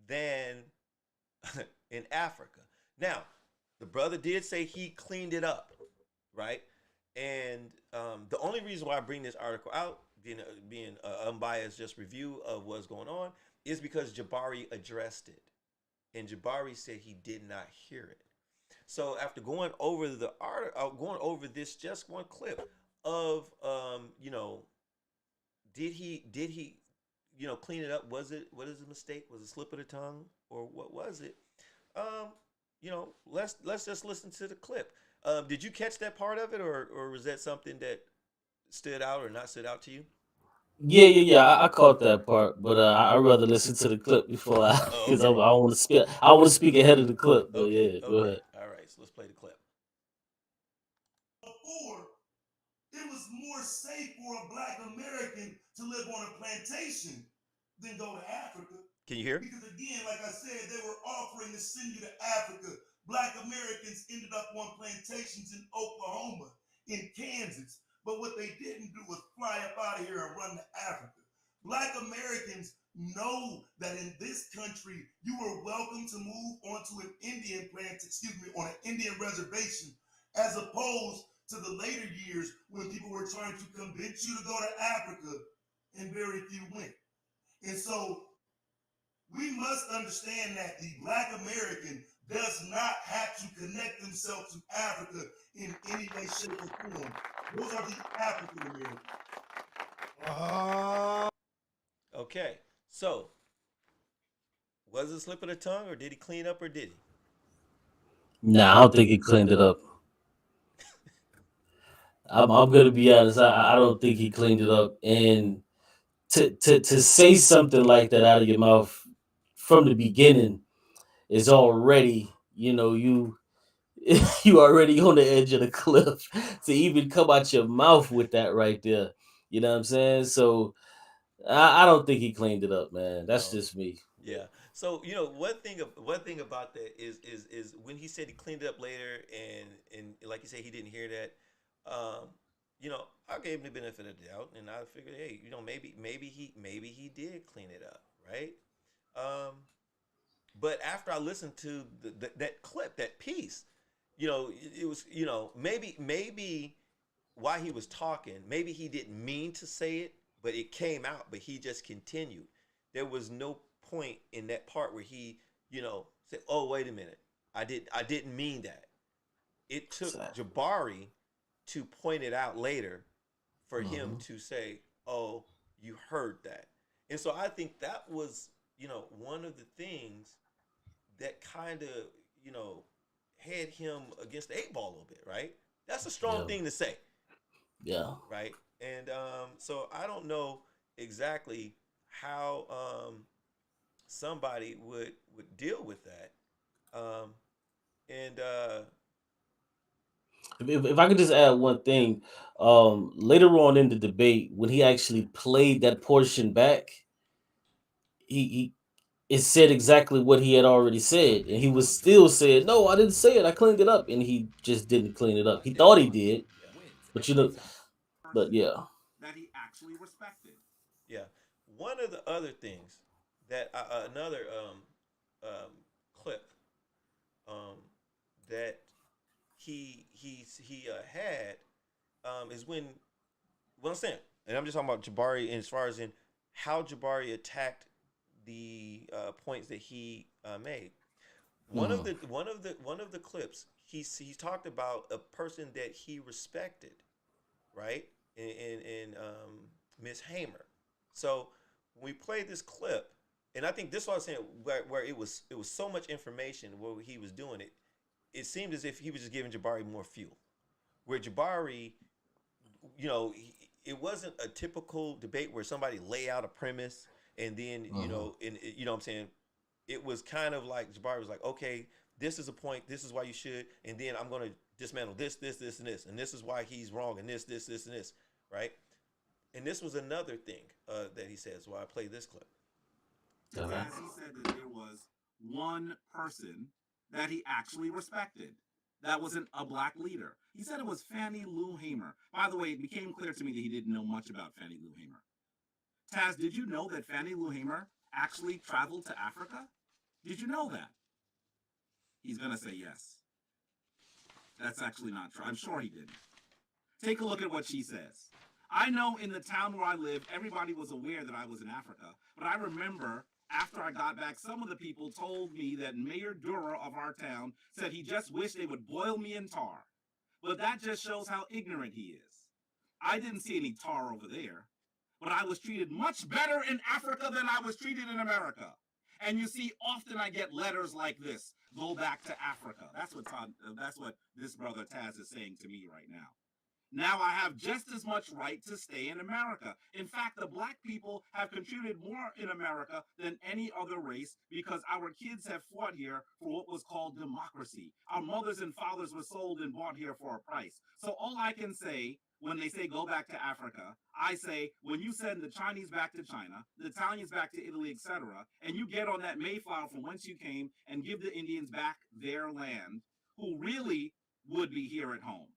than in Africa. Now, the brother did say he cleaned it up, right? And the only reason why I bring this article out, being unbiased, just review of what's going on, is because Jabari addressed it, and Jabari said he did not hear it. So after going over the art, going over this just one clip of, did he clean it up? What is a mistake? Was it a slip of the tongue, or what was it? Um, let's just listen to the clip. Did you catch that part of it, or was that something that stood out or not stood out to you? Yeah. I caught that part, but I rather listen to the clip before I, Oh, because I okay. want to speak. I want to speak ahead of the clip. But Okay, yeah, go okay. ahead. All right, so let's play the clip. Before, it was more safe for a black American to live on a plantation than go to Africa. Can you hear? Because again, like I said, they were offering to send you to Africa. Black Americans ended up on plantations in Oklahoma, in Kansas. But what they didn't do was fly up out of here and run to Africa. Black Americans know that in this country, you were welcome to move onto an Indian on an Indian reservation, as opposed to the later years when people were trying to convince you to go to Africa and very few went. And so we must understand that the Black American does not have to connect themselves to Africa in any way, shape, or form. Those are the African Americans. Okay, so was it a slip of the tongue, or did he clean up, or did he? Nah, I don't think he cleaned it up. I'm gonna be honest. I don't think he cleaned it up. And to say something like that out of your mouth from the beginning is already, you you already on the edge of the cliff to even come out your mouth with that right there. You know what I'm saying? So I don't think he cleaned it up, man. That's Oh, just me. yeah. So one thing about that is when he said he cleaned it up later, and like you said, he didn't hear that. I gave him the benefit of the doubt, and I figured, hey, maybe he did clean it up, right? Um, but after I listened to that clip, that piece, it was, maybe while he was talking, maybe he didn't mean to say it, but it came out, but he just continued. There was no point in that part where he, said, "Oh, wait a minute. I didn't mean that." It took So, Jabari to point it out later for him mhm. to say, "Oh, you heard that." And so I think that was, one of the things that kind of, you know, had him against the eight ball a little bit, right? That's a strong Yeah, thing to say, yeah. right? And so I don't know exactly how somebody would deal with that. Um, and If I could just add one thing, later on in the debate, when he actually played that portion back, he it said exactly what he had already said, and he was still saying, "No, I didn't say it. I cleaned it up," and he just didn't clean it up. He thought he did, yeah, but but yeah. That he actually respected. yeah. One of the other things that another clip um, that he had is when what I'm saying, and I'm just talking about Jabari as far as in how Jabari attacked the points that he made. Mhm. One of the clips he talked about a person that he respected, right? In Miss Hamer. So when we played this clip, and I think this is what I was saying, where it was so much information where he was doing it, it seemed as if he was just giving Jabari more fuel. Where Jabari, it wasn't a typical debate where somebody lay out a premise and then Mhm. what I'm saying. It was kind of like Jabari was like, okay, this is a point, this is why you should, and then I'm going to dismantle this, and this is why he's wrong, and this, and this, right? And this was another thing that he says. Why I play this clip. Okay. As he said that there was one person that he actually respected. That wasn't a black leader. He said it was Fannie Lou Hamer. By the way, it became clear to me that he didn't know much about Fannie Lou Hamer. Taz, did you know that Fannie Lou Hamer actually traveled to Africa? Did you know that? He's going to say yes. That's actually not true. I'm sure he didn't. Take a look at what she says. I know in the town where I live, everybody was aware that I was in Africa, but I remember after I got back, some of the people told me that Mayor Dura of our town said he just wished they would boil me in tar. But that just shows how ignorant he is. I didn't see any tar over there, but I was treated much better in Africa than I was treated in America. And you see, often I get letters like this: "Go back to Africa." That's what this brother Taz is saying to me right now. Now I have just as much right to stay in America. In fact, the black people have contributed more in America than any other race because our kids have fought here for what was called democracy. Our mothers and fathers were sold and bought here for a price. So all I can say when they say go back to Africa, I say when you send the Chinese back to China, the Italians back to Italy, etc., and you get on that Mayflower from whence you came and give the Indians back their land, who really would be here at home.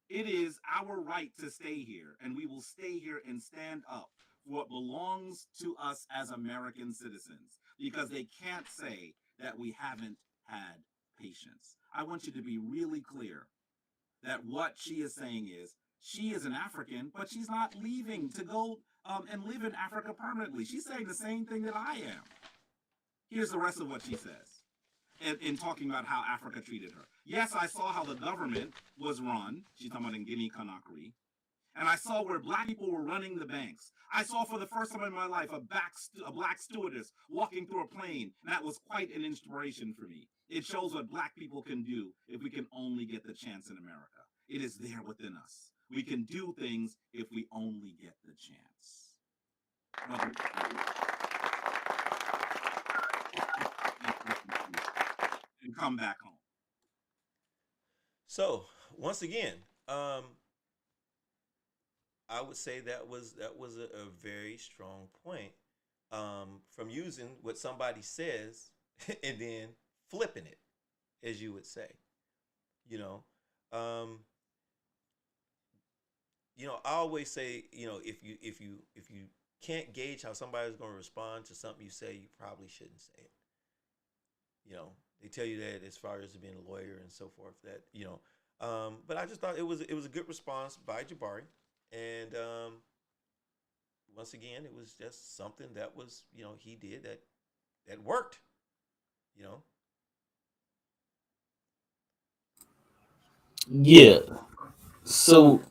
It is our right to stay here, and we will stay here and stand up for what belongs to us as American citizens, because they can't say that we haven't had patience. I want you to be really clear that what she is saying is she is an African, but she's not leaving to go and live in Africa permanently. She's saying the same thing that I am. Here's the rest of what she says in talking about how Africa treated her. Yes, I saw how the government was run. She's talking about in Guinea-Conakry. And I saw where black people were running the banks. I saw for the first time in my life a black stewardess walking through a plane. And that was quite an inspiration for me. It shows what black people can do if we can only get the chance in America. It is there within us. We can do things if we only get the chance. And come back home. So once again, I would say that was a very strong point, from using what somebody says and then flipping it, as you would say. You know, I always say, if you can't gauge how somebody's going to respond to something you say, you probably shouldn't say it. They tell you that as far as being a lawyer and so forth. But I just thought it was a good response by Jabari, and once again, it was just something that was he did that worked. You know. Yeah. So,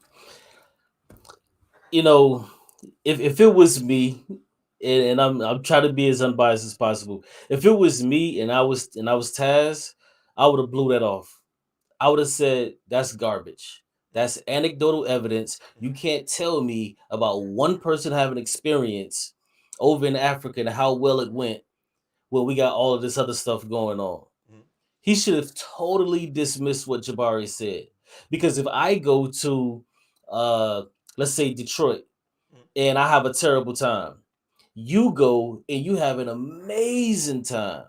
you know, if it was me, and I'm trying to be as unbiased as possible. If it was me and I was Taz, I would have blew that off. I would have said that's garbage. That's anecdotal evidence. You can't tell me about one person having experience over in Africa and how well it went when we got all of this other stuff going on. Mm-hmm. He should have totally dismissed what Jabari said. Because if I go to uh let's say Detroit Mm-hmm. and I have a terrible time, you go and you have an amazing time.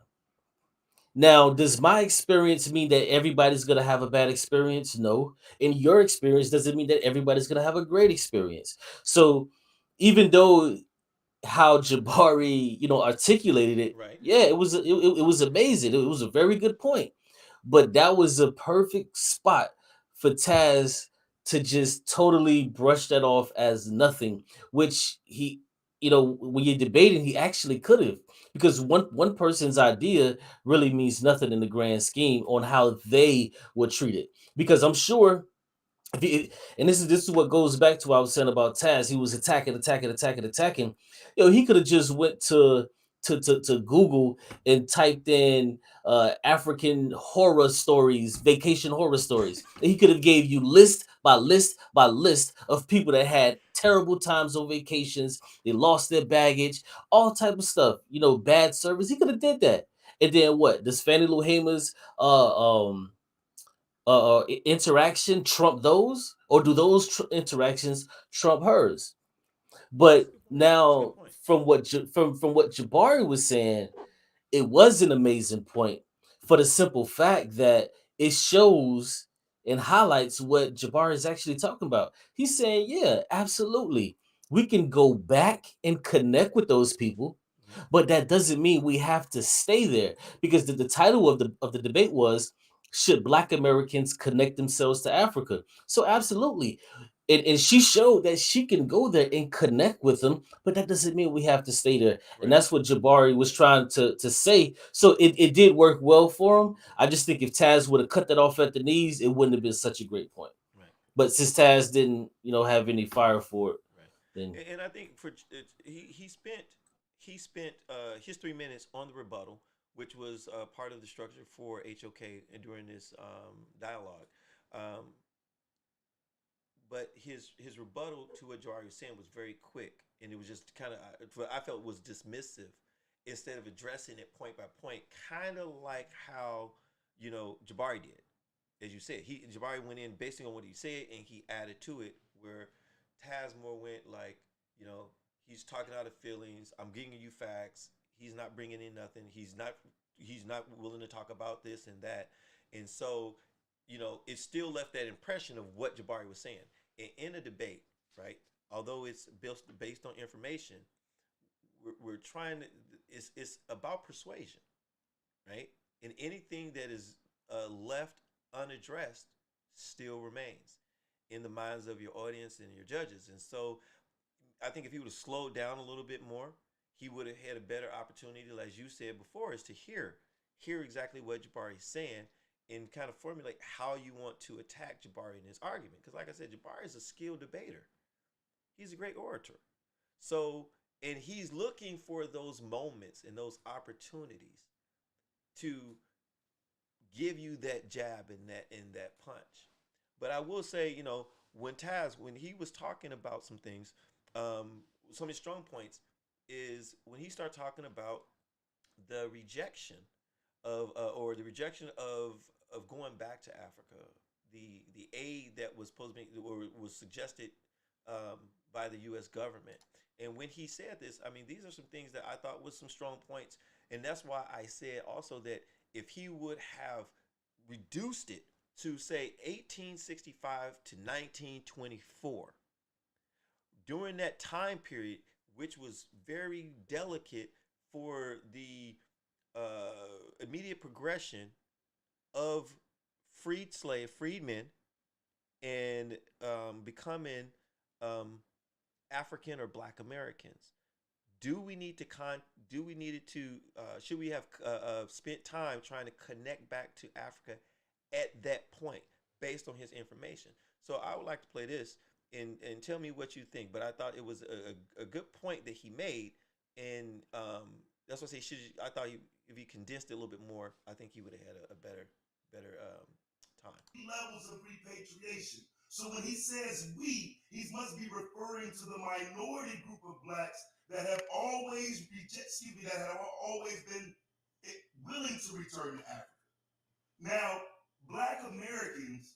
Now, does my experience mean that everybody's going to have a bad experience? No. And your experience doesn't mean that everybody's going to have a great experience. So, even though how Jabari, articulated it, Right. yeah, it was amazing. It was a very good point. But that was a perfect spot for Taz to just totally brush that off as nothing, which he, when you're debating, he actually could have, because one person's idea really means nothing in the grand scheme on how they were treated. Because I'm sure if he, and this is what goes back to what I was saying about Taz. He was attacking. He could have just went to Google and typed in African horror stories, vacation horror stories. And he could have gave you list by list by list of people that had terrible times on vacations. They lost their baggage, all type of stuff. Bad service. He could have did that. And then what? Does Fannie Lou Hamer's interaction trump those, or do those interactions trump hers? That's But a good point. That's a good now, point. from what Jabari was saying, it was an amazing point for the simple fact that it shows and highlights what Jabari is actually talking about. He's saying, yeah, absolutely, we can go back and connect with those people, Mm-hmm. but that doesn't mean we have to stay there, because the title of the debate was should Black Americans connect themselves to Africa? So absolutely. And she showed that she can go there and connect with them, but that doesn't mean we have to stay there. And Right. that's what Jabari was trying to say. So it did work well for him. I just think if Taz would have cut that off at the knees, it wouldn't have been such a great point. Right. But since Taz didn't, have any fire for it, Right. then And I think for he spent his 3 minutes on the rebuttal, which was part of the structure for HOK and during this dialogue. Um, but his rebuttal to what Jari was saying was very quick, and it was just kind of I felt was dismissive instead of addressing it point by point, kind of like how Jabari did. As you said, Jabari went in basing on what he said, and he added to it where Tasmore went like, he's talking out of feelings. I'm giving you facts. He's not bringing in nothing. He's not willing to talk about this and that, and so it still left that impression of what Jabari was saying. And in a debate, right? Although it's based on information, we're trying to. It's about persuasion, right? And anything that is left unaddressed still remains in the minds of your audience and your judges. And so I think if he would have slowed down a little bit more, he would have had a better opportunity, as you said before, is to hear exactly what Jabari is saying and kind of formulate how you want to attack Jabari in his argument. Because like I said, Jabari is a skilled debater. He's a great orator. So, and he's looking for those moments and those opportunities to give you that jab and that punch. But I will say, when he was talking about some things, some of his strong points is when he started talking about the rejection or the rejection of going back to Africa, the aid that was supposed to be or was suggested by the U.S. government. And when he said this, I mean, these are some things that I thought was some strong points, and that's why I said also that if he would have reduced it to say 1865 to 1924, during that time period, which was very delicate for the immediate progression of freedmen, and becoming African or Black Americans. Do we need to should we have spent time trying to connect back to Africa at that point based on his information? So I would like to play this and tell me what you think. But I thought it was a good point that he made, and that's what I say. I thought if he condensed it a little bit more, I think he would have had a better time. Levels of repatriation. So when he says we, he must be referring to the minority group of blacks that have always been willing to return to Africa. Now, Black Americans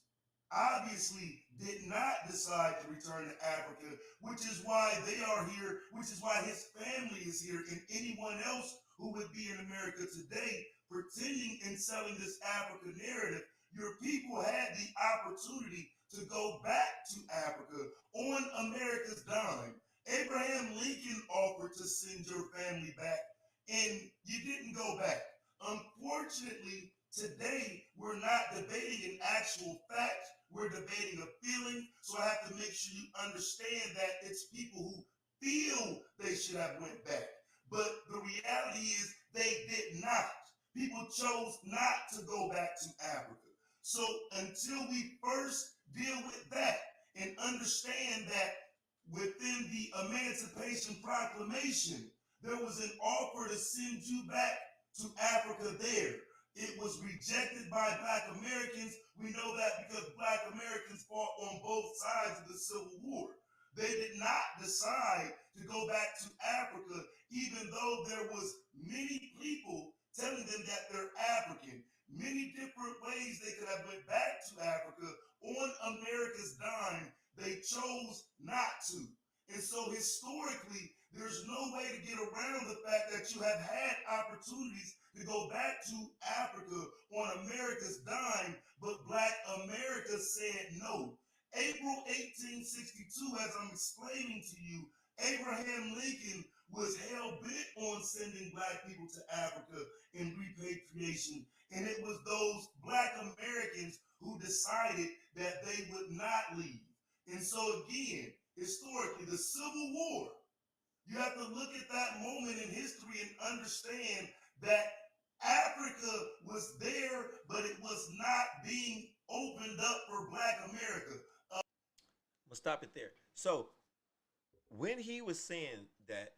obviously did not decide to return to Africa, which is why they are here, which is why his family is here, and anyone else who would be in America today pretending and selling this Africa narrative. Your people had the opportunity to go back to Africa on America's dime. Abraham Lincoln offered to send your family back, and you didn't go back. Unfortunately, today we're not debating an actual fact, we're debating a feeling. So I have to make sure you understand that it's people who feel they should have went back. But the reality is they did not. People chose not to go back to Africa. So until we first deal with that and understand that within the Emancipation Proclamation, there was an offer to send you back to Africa there. It was rejected by Black Americans. We know that because Black Americans fought on both sides of the Civil War. They did not decide to go back to Africa, even though there was many people telling them that they're African. Many different ways they could have went back to Africa on America's dime. They chose not to. And so historically, there's no way to get around the fact that you have had opportunities to go back to Africa on America's dime, but Black America said no. April 1862, as I'm explaining to you, Abraham Lincoln was hell bent on on sending black people to Africa in repatriation. And it was those black Americans who decided that they would not leave. And so again, historically, the Civil War, you have to look at that moment in history and understand that Africa was there, but it was not being opened up for black America. I'm gonna stop it there. So when he was saying that,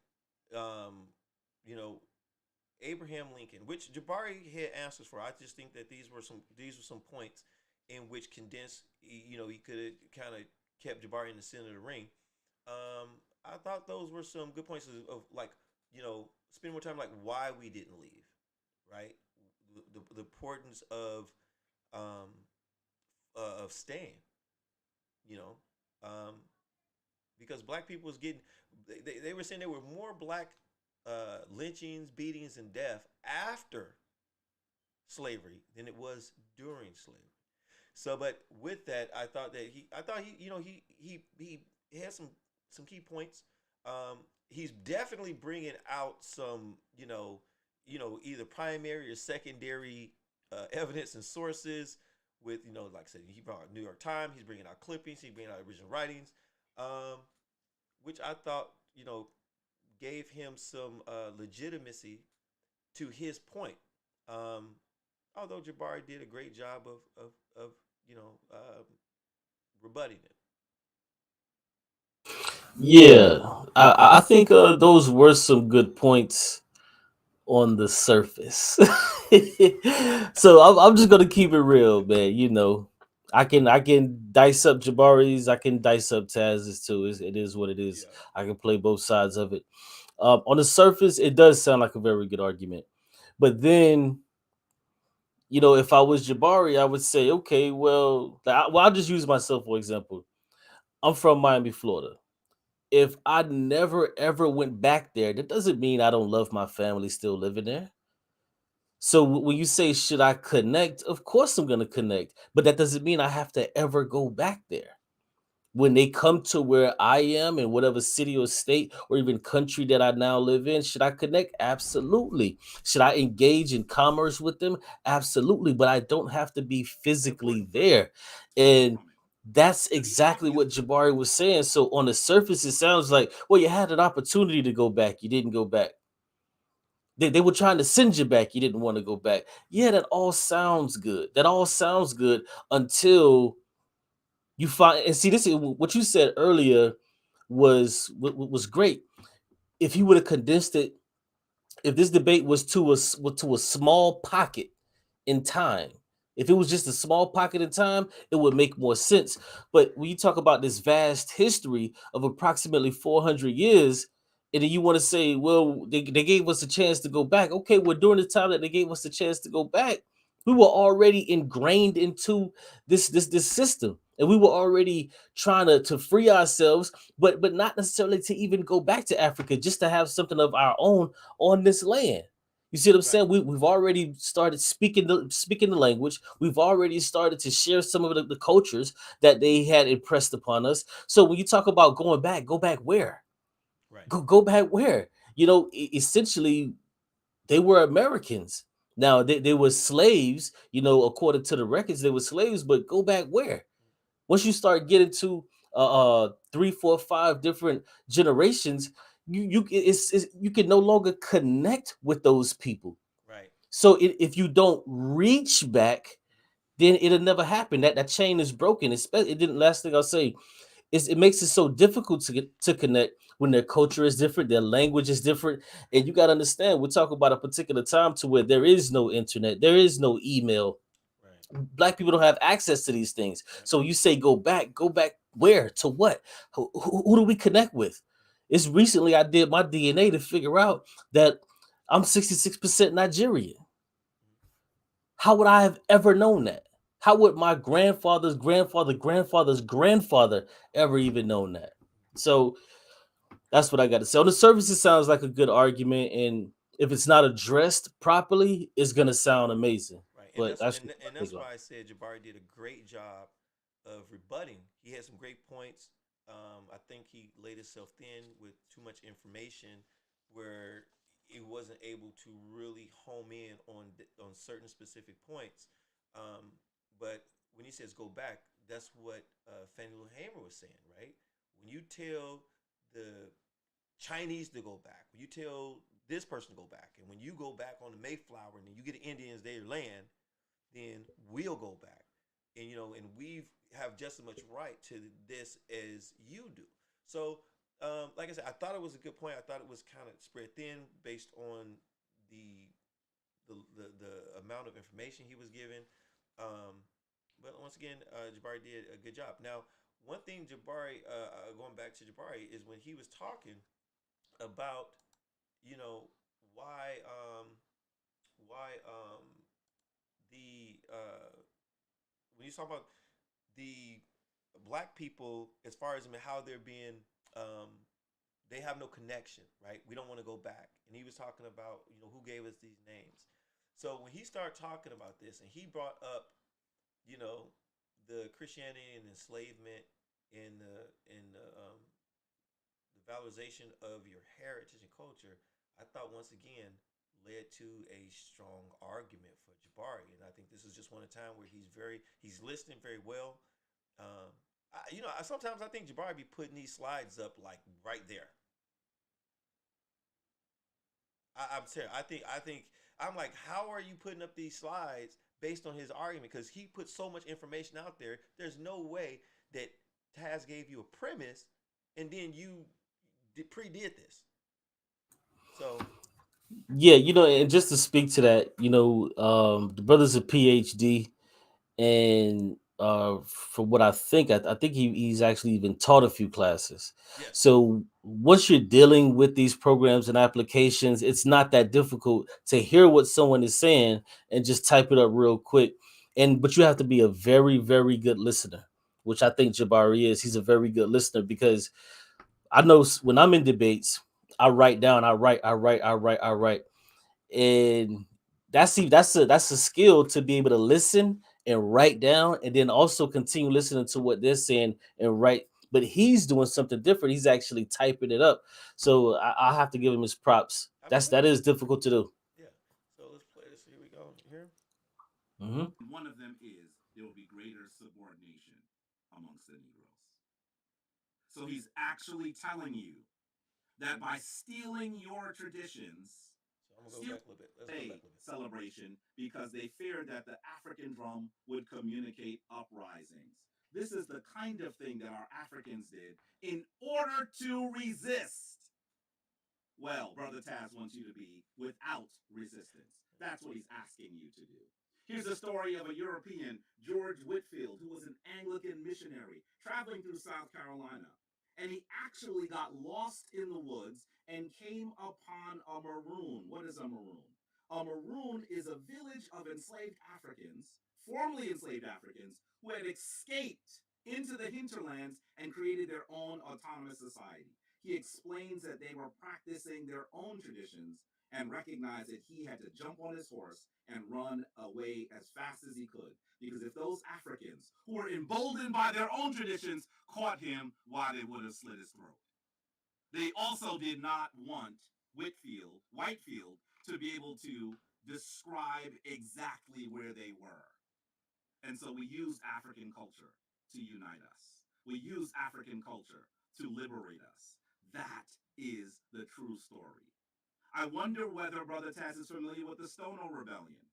you know, Abraham Lincoln, which Jabari had answers for, I just think that these were some points in which condensed. You know, he could have kind of kept Jabari in the center of the ring. I thought those were some good points of like, you know, spend more time like why we didn't leave, right? The importance um, of staying, you know, um, because black people was getting. They were saying there were more black lynchings, beatings, and death after slavery than it was during slavery. So, but with that, I thought he, you know, he had some key points. He's definitely bringing out some, either primary or secondary evidence and sources. With, like I said, he brought out New York Times. He's bringing out clippings. He's bringing out original writings, which I thought, gave him some legitimacy to his point. Um, Although Jabari did a great job of rebutting it. Yeah, I think those were some good points on the surface. So I'm just gonna keep it real, man. I can dice up Jabari's, I can dice up Taz's too. It is what it is. Yeah. I can play both sides of it. On the surface, it does sound like a very good argument, but then if I was Jabari, I would say, okay, I'll just use myself for example. I'm from Miami, Florida. If I never ever went back there, that doesn't mean I don't love my family still living there. So when you say should I connect, of course I'm gonna connect, but that doesn't mean I have to ever go back there. When they come to where I am in whatever city or state or even country that I now live in, should I connect? Absolutely. Should I engage in commerce with them? Absolutely. But I don't have to be physically there. And that's exactly what Jabari was saying. So on the surface, it sounds like, well, you had an opportunity to go back. You didn't go back. They were trying to send you back. You didn't want to go back. Yeah, that all sounds good. That all sounds good until you find and see this is what you said earlier was great. If he would have condensed it, if this debate was to a small pocket in time, if it was just a small pocket in time, it would make more sense. But when you talk about this vast history of approximately 400 years, and then you want to say, well, they gave us a chance to go back. Okay, well, during the time that they gave us the chance to go back, we were already ingrained into this system. And we were already trying to free ourselves, but not necessarily to even go back to Africa, just to have something of our own on this land. You see what I'm Right. saying? We've already started speaking the language. We've already started to share some of the cultures that they had impressed upon us. So when you talk about going back, go back where? Right. Go back where? Essentially, they were Americans. Now they were slaves, according to the records, they were slaves, but go back where? Once you start getting to three, four, five different generations, you can no longer connect with those people. Right. So if you don't reach back, then it'll never happen. That chain is broken. It didn't. Last thing I'll say is it makes it so difficult to connect when their culture is different, their language is different, and you got to understand. We're talking about a particular time to where there is no internet, there is no email. Right. Black people don't have access to these things. Yep. So you say go back where? To what? Who do we connect with? It's recently I did my DNA to figure out that I'm 66% Nigerian. How would I have ever known that? How would my grandfather's grandfather's grandfather ever even known that? So that's what I got to say. On the surface, it sounds like a good argument, and if it's not addressed properly, it's gonna sound amazing. Right. And But that's that's and, and take that's on. why I said Jabari did a great job of rebutting. He had some great points. I think he laid himself thin with too much information, where wasn't able to really home in on certain specific points. Um, but when he says go back, that's what Fannie Lou Hamer was saying, right? When you tell the Chinese to go back, when you tell this person to go back, and when you go back on the Mayflower and then you get the Indians their land, then we'll go back. And and we have just as much right to this as you do. So, like I said, I thought it was a good point. I thought it was kind of spread thin based on the the amount of information he was given. Um, but once again, Jabari did a good job. Now, one thing Jabari, going back to Jabari, is when he was talking about, you know, why why the when you talk about the black people, as far as, I mean, how they're being, um, they have no connection, right? We don't want to go back. And he was talking about, who gave us these names. So when he started talking about this, and he brought up, you know, the Christianity and enslavement and the valorization of your heritage and culture, I thought once again led to a strong argument for Jabari. And I think this is just one of the time where he's listening very well. Um, sometimes I think Jabari be putting these slides up like right there. I'm serious. I think I'm like, how are you putting up these slides based on his argument? Because he put so much information out there. There's no way that Taz gave you a premise and then you pre-did this. So Yeah, and just to speak to that, the brother's a PhD, and from what I think, I think he's actually even taught a few classes. yes, So once you're dealing with these programs and applications, it's not that difficult to hear what someone is saying and just type it up real quick. But you have to be a very, very good listener, which I think Jabari is. He's a very good listener because I know when I'm in debates, I write down, I write, and that's a skill to be able to listen and write down, and then also continue listening to what they're saying and write. But he's doing something different. He's actually typing it up. So I have to give him his props. That absolutely. is difficult to do. Yeah. So let's play this. Here we go. Here. Hmm. One of them is there will be greater subordination amongst the Negroes. So he's actually telling you that by stealing your traditions, So I'm gonna go steal back a little bit. Let's go back a a little bit. celebration because they feared that the African drum would communicate uprisings. This is the kind of thing that our Africans did in order to resist. Well, Brother Taz wants you to be without resistance. That's what he's asking you to do. Here's the story of a European, George Whitfield, who was an Anglican missionary traveling through South Carolina. And he actually got lost in the woods and came upon a maroon. What is a maroon? A maroon is a village of enslaved Africans, formerly enslaved Africans, who had escaped into the hinterlands and created their own autonomous society. He explains that they were practicing their own traditions and recognized that he had to jump on his horse and run away as fast as he could. Because if those Africans, who were emboldened by their own traditions, caught him, why, they would have slit his throat. They also did not want Whitefield, to be able to describe exactly where they were. And so we used African culture to unite us. We used African culture to liberate us. That is the true story. I wonder whether Brother Taz is familiar with the Stono Rebellion.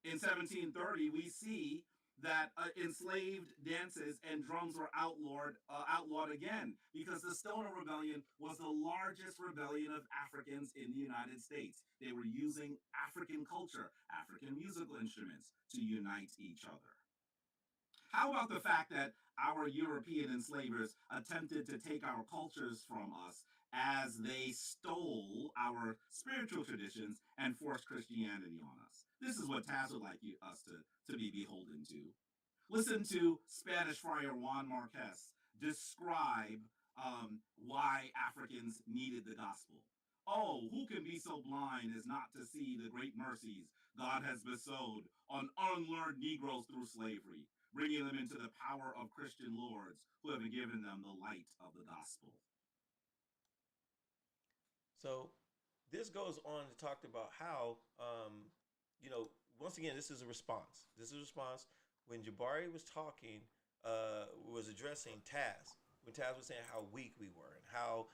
In 1730, we see that enslaved dances and drums were outlawed again because the Stoner Rebellion was the largest rebellion of Africans in the United States. They were using African culture, African musical instruments to unite each other. How about the fact that our European enslavers attempted to take our cultures from us as they stole our spiritual traditions and forced Christianity on us? This is what Taz would like us to be beholden to. Listen to Spanish friar Juan Marquez describe why Africans needed the gospel. Oh, who can be so blind as not to see the great mercies God has bestowed on unlearned Negroes through slavery, bringing them into the power of Christian lords who have given them the light of the gospel. So this goes on to talk about how, you know, once again, this is a response. This is a response when Jabari was talking, was addressing Taz. When Taz was saying how weak we were and how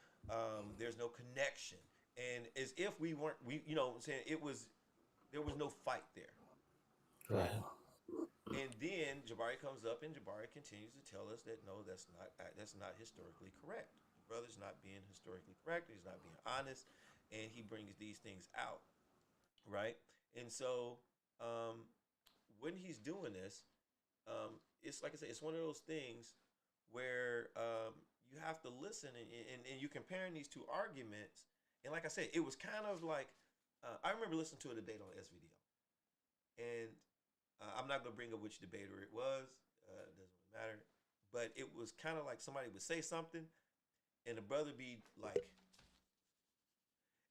there's no connection, and as if we weren't, you know, saying it was there was no fight there, Right. right? And then Jabari comes up and Jabari continues to tell us that no, that's not historically correct. The brother's not being historically correct. He's not being honest, and he brings these things out, right? And so um, when he's doing this, it's like I said, it's one of those things where you have to listen, and you're comparing these two arguments. And like I said, it was kind of like I remember listening to a debate on SVDL, and I'm not gonna bring up which debater it was. It doesn't really matter. But it was kind of like somebody would say something, and the brother be like,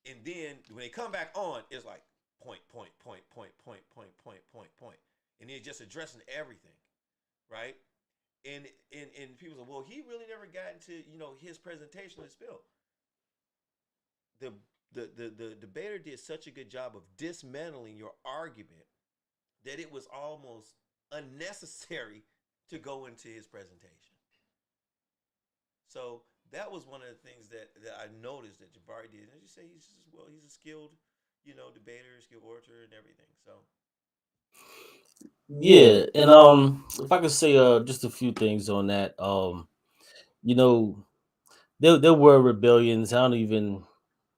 and then when they come back on, it's like point, point, point, point, point, point, point, point, point, and they're just addressing everything, right? And people say, well, he really never got into his presentation of his bill. The the debater did such a good job of dismantling your argument that it was almost unnecessary to go into his presentation. So that was one of the things that I noticed that Jabari did. And as you say, he's a skilled, debater, skilled orator, and everything. So Yeah, and if I could say just a few things on that. You know, there were rebellions. I don't even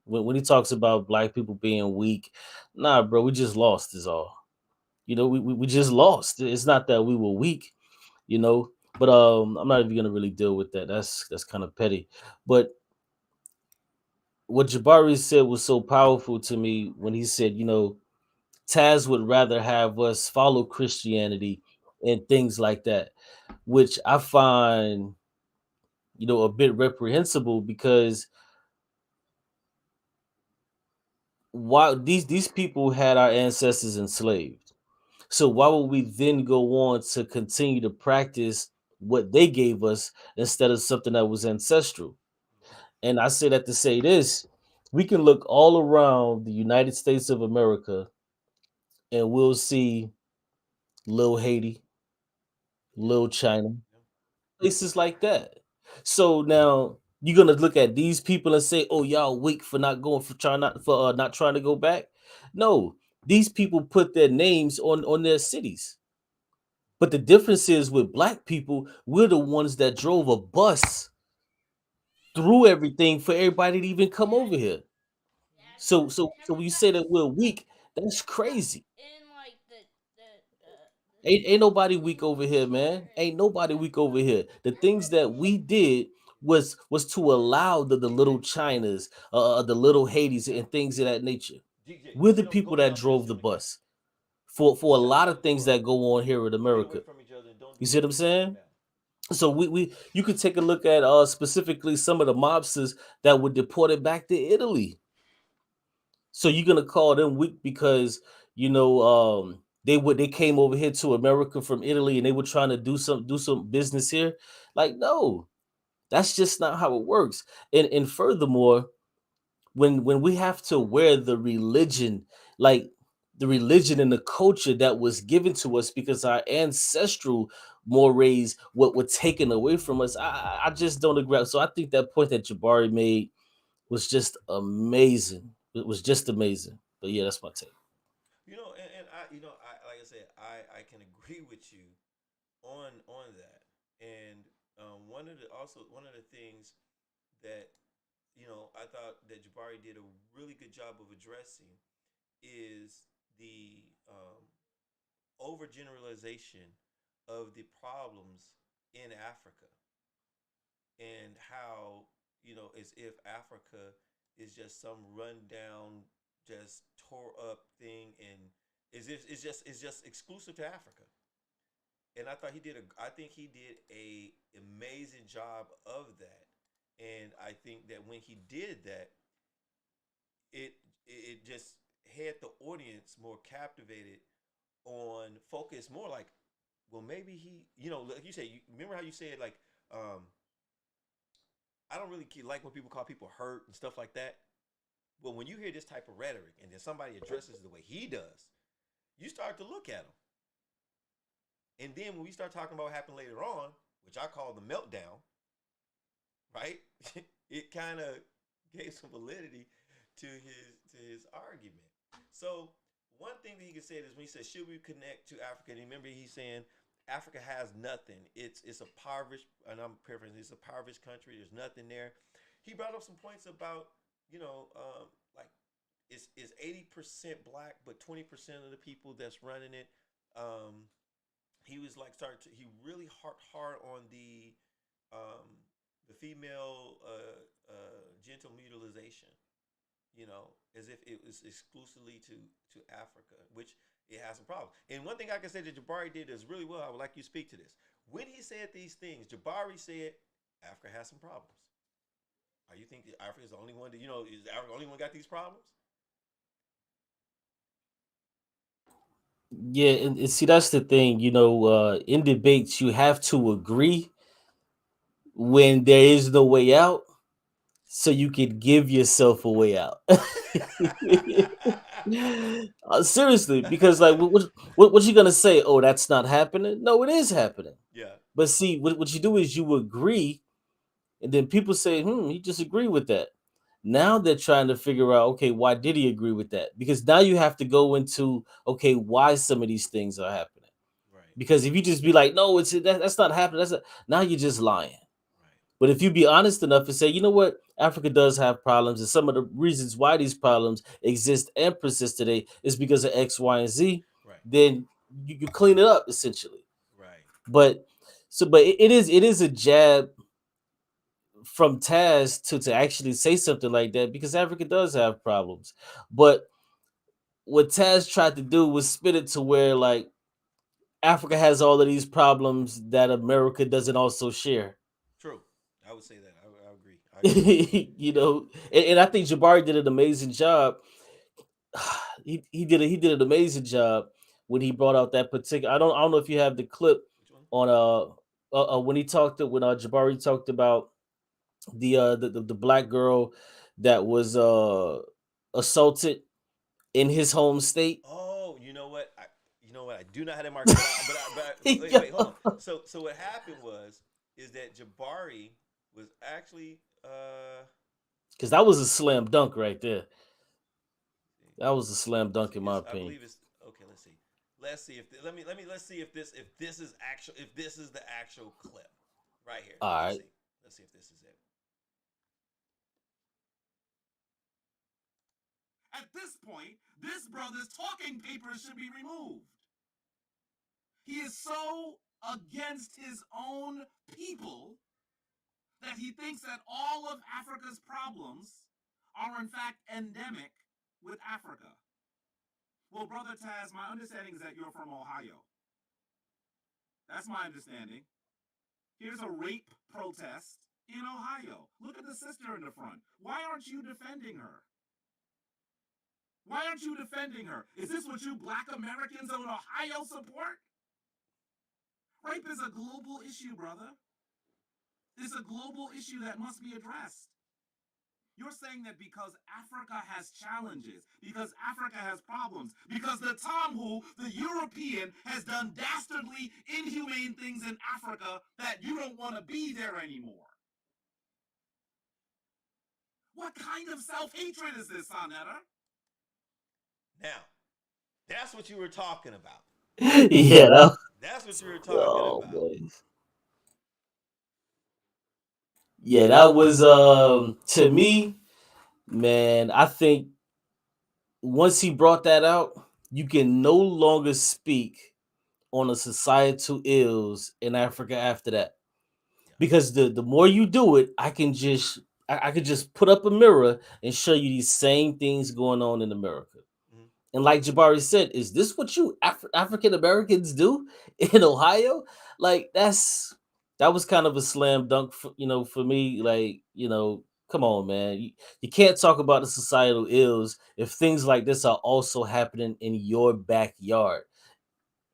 when he talks about black people being weak, nah, bro, we just lost is all. We just lost. It's not that we were weak, you know. But I'm not even gonna really deal with that. That's kind of petty. But what Jabari said was so powerful to me when he said, Taz would rather have us follow Christianity and things like that, which I find, a bit reprehensible because while these people had our ancestors enslaved. So why would we then go on to continue to practice what they gave us instead of something that was ancestral? And I say that to say this, we can look all around the United States of America and we'll see Lil Haiti, yeah, Lil China, yeah, places like that. So now you're gonna look at these people and say, "Oh, y'all weak for not going for trying not for not trying to go back." No, these people put their names on their cities. But the difference is with black people, we're the ones that drove a bus through everything for everybody to even come over here. So when you say that we're weak, that's crazy. Ain't nobody weak over here, man. Ain't nobody weak over here. The things that we did was to allow the little Chinas, the little Hades, and things of that nature. DJ, We're the sit on, people go that down to the drove the ceiling. bus for a Shut lot that of things door. that go on here in Get away America. from each other and don't You do see what that. I'm Sit saying? down. So we you could take a look at specifically some of the mobsters that were deported back to Italy. So you're gonna call them weak because they came over here to America from Italy and they were trying to do some business here. Like, no, that's just not how it works. And furthermore, when we have to wear the religion, like the religion and the culture that was given to us because our ancestral mores what were taken away from us, I just don't agree. So I think that point that Jabari made was just amazing. It was just amazing. But yeah, that's my take. And I like I said, I can agree with you on that. And one of the things that I thought that Jabari did a really good job of addressing is the overgeneralization of the problems in Africa and how as if Africa is just some rundown, just tore up thing, and as if it's just exclusive to Africa. And I think he did a amazing job of that. And I think that when he did that, it it just had the audience more captivated on focus more like, well, maybe like you say, you remember how you said like, I don't really like when people call people hurt and stuff like that. But when you hear this type of rhetoric and then somebody addresses the way he does, you start to look at him. And then when we start talking about what happened later on, which I call the meltdown, right? It kind of gave some validity to his argument. So one thing that he could say is when he says, "Should we connect to Africa?" And remember, he's saying Africa has nothing. It's a impoverished, and I'm paraphrasing. It's a impoverished country. There's nothing there. He brought up some points about like it's 80% black, but 20% of the people that's running it. Um, he was like he really hard on the female genital mutilization, as if it was exclusively to Africa, which it has some problems. And one thing I can say that Jabari did is really well. I would like you to speak to this. When he said these things, Jabari said Africa has some problems. Are you think that Africa is the only one that is Africa the only one got these problems? Yeah, and see that's the thing, in debates you have to agree when there is no way out, so you can give yourself a way out. Seriously, because like, what you gonna say? Oh, that's not happening. No, it is happening. Yeah. But see, what you do is you agree, and then people say, he disagree with that. Now they're trying to figure out, okay, why did he agree with that? Because now you have to go into, okay, why some of these things are happening. Right. Because if you just be like, no, that's not happening, now you're just lying. Right. But if you be honest enough and say, you know what, Africa does have problems, and some of the reasons why these problems exist and persist today is because of X, Y, and Z, Right. then you clean it up essentially. Right. But it is a jab from Taz to actually say something like that because Africa does have problems. But what Taz tried to do was spin it to where like Africa has all of these problems that America doesn't also share. True. I would say that. I agree. I agree. Yeah. And I think Jabari did an amazing job. He did an amazing job when he brought out that particular. I don't know if you have the clip Which one? on when Jabari talked about the black girl that was assaulted in his home state. Oh, you know what? I do not have that market, but wait, Yeah, hold on. So what happened is that Jabari was actually because that was a slam dunk right there. That was a slam dunk in my I opinion. believe it's okay. Let's see. Let's see if let's see if this is the actual clip right here. All Let's right. see. Let's see if this is it. At this point, this brother's talking papers should be removed. He is so against his own people that he thinks that all of Africa's problems are in fact endemic with Africa. Well, Brother Taz, my understanding is that you're from Ohio. That's my understanding. Here's a rape protest in Ohio. Look at the sister in the front. Why aren't you defending her? Why aren't you defending her? Is this what you black Americans in Ohio support? Rape is a global issue, brother. It's a global issue that must be addressed. You're saying that because Africa has challenges, because Africa has problems, because the Tomhu, the European, has done dastardly, inhumane things in Africa that you don't want to be there anymore. What kind of self-hatred is this, Sonetta? Now, that's what you were talking about. Yeah. That's what you were talking Oh about. boy. Yeah, that was to me, man. I think once he brought that out, you can no longer speak on a societal ills in Africa after that. Yeah. Because the more you do it, I could just put up a mirror and show you these same things going on in America. Mhm. And like Jabari said, is this what you African Americans do in Ohio? Like that was kind of a slam dunk for me. Like, come on, man. You can't talk about the societal ills if things like this are also happening in your backyard.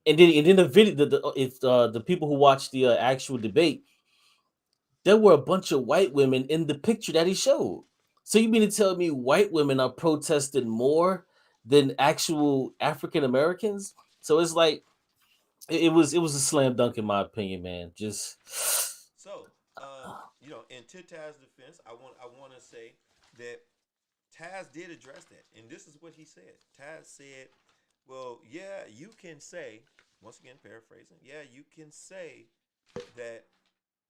And then the video, if the people who watched the actual debate, there were a bunch of white women in the picture that he showed. So you mean to tell me white women are protesting more than actual African Americans? So it's like it was a slam dunk in my opinion, man. Just So, in to Taz's defense, I want to say that Taz did address that, and this is what he said. Taz said, "Well, yeah, you can say, once again paraphrasing, yeah, you can say that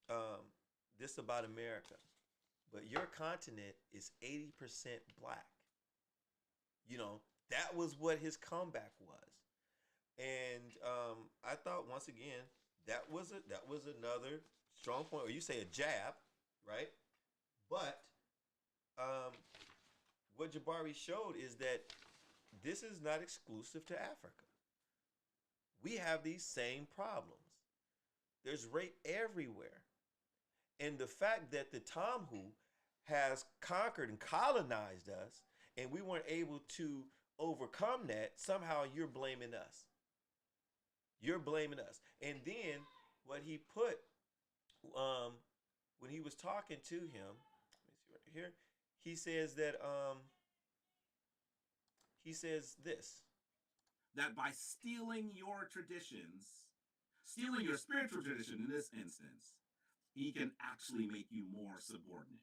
um, this about America, but your continent is 80% black." You know, that was what his comeback was, and I thought once again that was another strong point, or you say a jab, right? But um, what Jabari showed is that this is not exclusive to Africa. We have these same problems. There's rape everywhere. And the fact that the Tomhu has conquered and colonized us and we weren't able to overcome that, somehow you're blaming us. You're blaming us. And then what he put um, when he was talking to him, let me see right here, he says that he says this. That by stealing your traditions, stealing your spiritual tradition in this instance, he can actually make you more subordinate.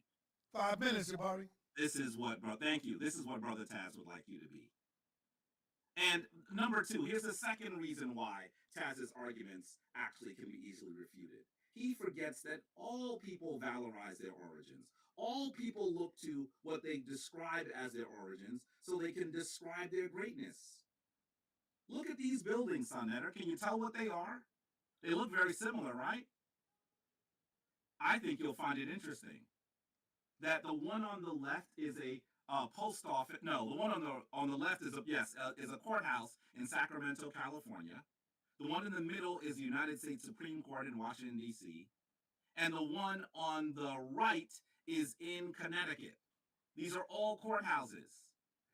5 minutes, Jabari. This is what, bro. Thank you. This is what Brother Taz would like you to be. And number two, here's the second reason why Taz's arguments actually can be easily refuted. He forgets that all people valorize their origins. All people look to what they describe as their origins so they can describe their greatness. Look at these buildings, Sonetter. Can you tell what they are? They look very similar, right? I think you'll find it interesting that the one on the left is a post office. No, the one on the left is a courthouse in Sacramento, California. The one in the middle is the United States Supreme Court in Washington D.C., and the one on the right is in Connecticut. These are all courthouses.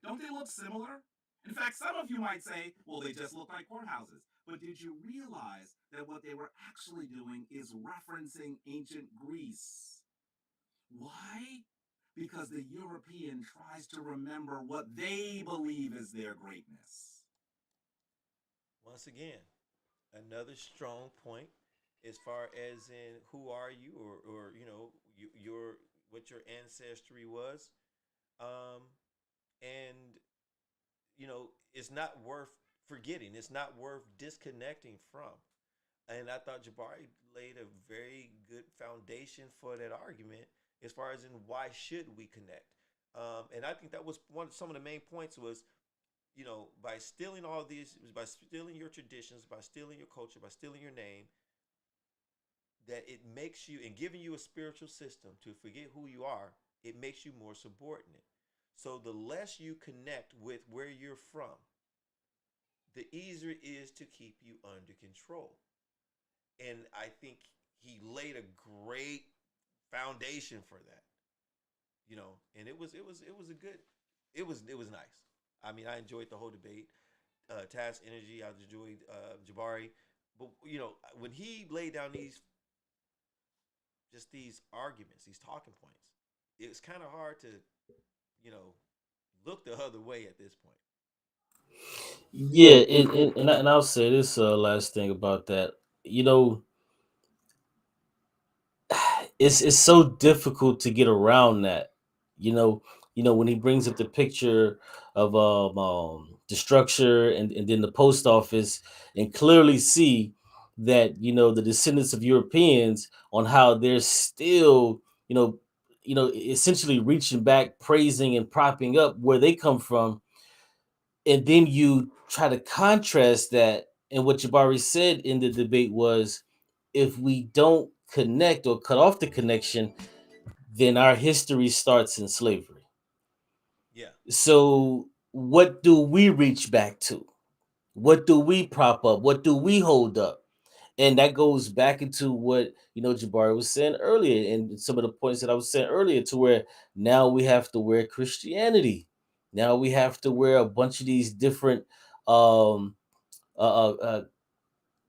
Don't they look similar? In fact, some of you might say, well, they just look like courthouses. But did you realize that what they were actually doing is referencing ancient Greece? Why? Because the European tries to remember what they believe is their greatness. Once again, another strong point as far as in who are you, or your what your ancestry was, um, and it's not worth forgetting. It's not worth disconnecting from. And I thought Jabari laid a very good foundation for that argument as far as in why should we connect. And I think that was some of the main points was, by stealing all these, by stealing your traditions, by stealing your culture, by stealing your name, that it makes you, and giving you a spiritual system to forget who you are, it makes you more subordinate. So the less you connect with where you're from, the easier it is to keep you under control. And I think he laid a great foundation for that. And it was a good, it was nice. I mean, I enjoyed the whole debate. Task Energy, I enjoyed Jabari, but when he laid down these arguments, these talking points, it's kind of hard to you know look the other way at this point. yeah, and I'll say this last thing about that. You know, it's so difficult to get around that. You know, when he brings up the picture of the structure and then the post office, and clearly see that the descendants of Europeans on how they're still you know essentially reaching back, praising and propping up where they come from, and then you try to contrast that. And what Jabari said in the debate was, if we don't connect or cut off the connection, then our history starts in slavery. Yeah, So, what do we reach back to? What do we prop up? What do we hold up? And that goes back into what Jabari was saying earlier, and some of the points that I was saying earlier, to where now we have to wear Christianity. Now we have to wear a bunch of these different um, uh, uh, uh,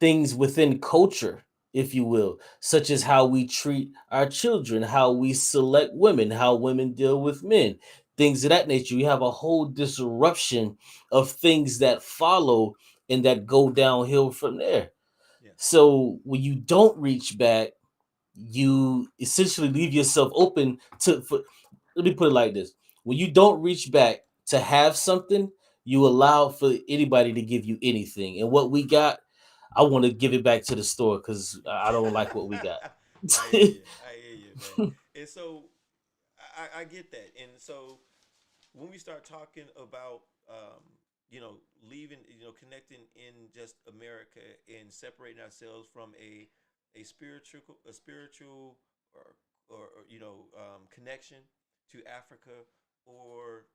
things within culture. if you will, such as how we treat our children, how we select women, how women deal with men, things of that nature. You have a whole disruption of things that follow and that go downhill from there. Yeah. So when you don't reach back, you essentially leave yourself open to for, let me put it like this. When you don't reach back to have something, you allow for anybody to give you anything. And what we got, I want to give it back to the store because I don't like what we got. I hear you. I hear you, man. And so I get that. And so when we start talking about, leaving, connecting in just America and separating ourselves from a spiritual or connection to Africa or